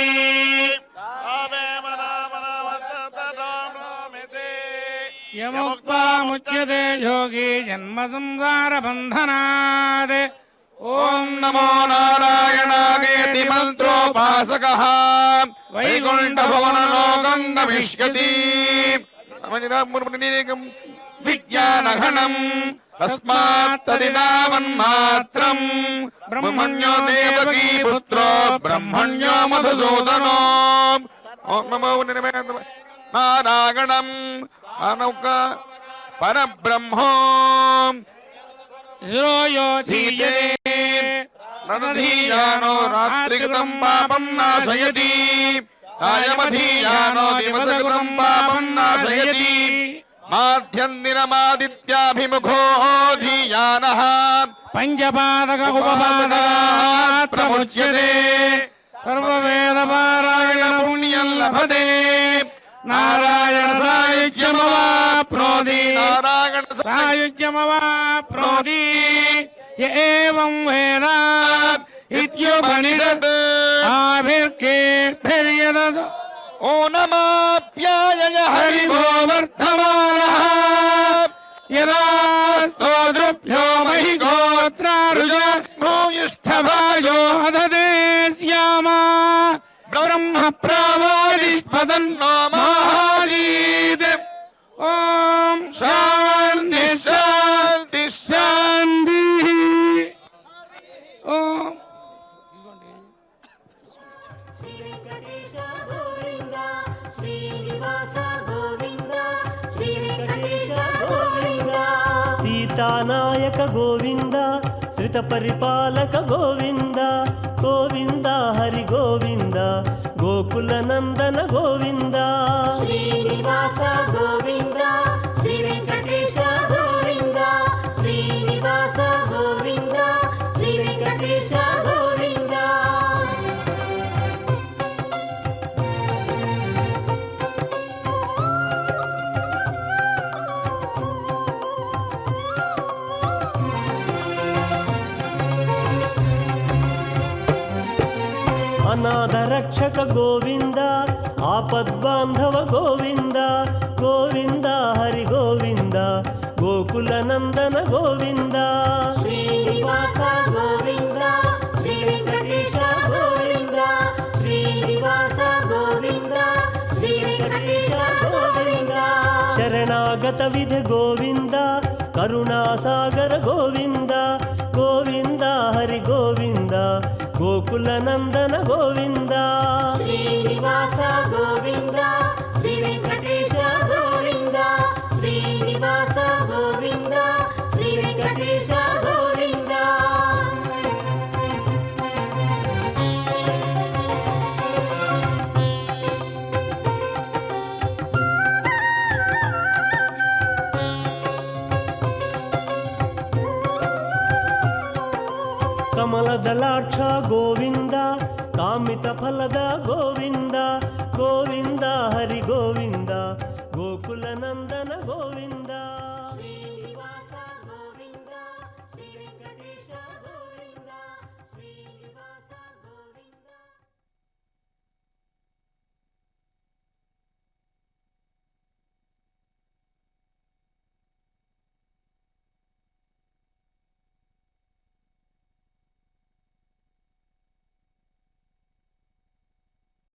यमुक्त्वा मुच्यते योगी जन्म संसार बन्धनात् ॐ नमो नारायणागेति मन्त्रोपासकः वैकुण्ठभुवनलोकं गमिष्यति विज्ञानघनम् तस्मात् तदिदावन्मात्रम् ब्रह्मण्यो देवकी पुत्रो ब्रह्मण्यो मधुसूदनो ॐ नमो नारायणम् अनौक परब्रह्मो यो धीयते नरधीयानो रात्रिकृतं पापं नाशयति सायमधीयानो दिवसकृतं पापं नाशयति माध्यन्दिनमादित्याभिमुखो धीयानः पञ्चपादक उपपादकात् प्रमुच्यते सर्ववेदपारायण पुण्यं लभते नारायण सायुज्यमवाप्नोति नारायण सायुज्यमवाप्नोति य एवं वेद इत्युपनिषत् आभिर्केभिर्यदत् ओ नमाप्याय हरिभो वर्धमानः यदा स्तोतृभ्यो महि गोत्रारुजो इष्ठभाजो हदते स्यामा ब्रह्म प्रावादिष्पदन्नो महाजीत् ॐ शान्ति शान्ति शान्तिः ॐ सीतानायक गोविंद श्रित परिपालक गोविंद गोविंद हरि गोविंद गोकुल नंदन गोविंद श्रीनिवास गोविंद श्री वेंकटेश गोविंद श्रीनिवास गोविंद श्री वेंकटेश गोविंद అనాథ రక్షక గోవింద ఆపద్బాంధవ గోవింద గోవింద హరి గోవింద గోకుల నందన గోవింద శ్రీనివాస గోవింద శ్రీ వెంకటేశ గోవింద శ్రీనివాస గోవింద శ్రీ వెంకటేశ గోవింద శరణాగత విధి గోవింద కరుణాసాగర గోవింద గోవింద హరి గోవింద గోకుల నందన గోవింద శ్రీనివాస గోవింద శ్రీ వెంకటేశ గోవింద శ్రీనివాస గోవింద శ్రీ వెంకటేశ గోవింద ಕಮಲದಲಾಕ್ಷ ಗೋವಿಂದ ಕಾಮಿತ ಫಲದ ಗೋವಿಂದ ಗೋವಿಂದ ಹರಿ ಗೋವಿಂದ ಗೋಕುಲ ನಂದನ ಗೋವಿಂದ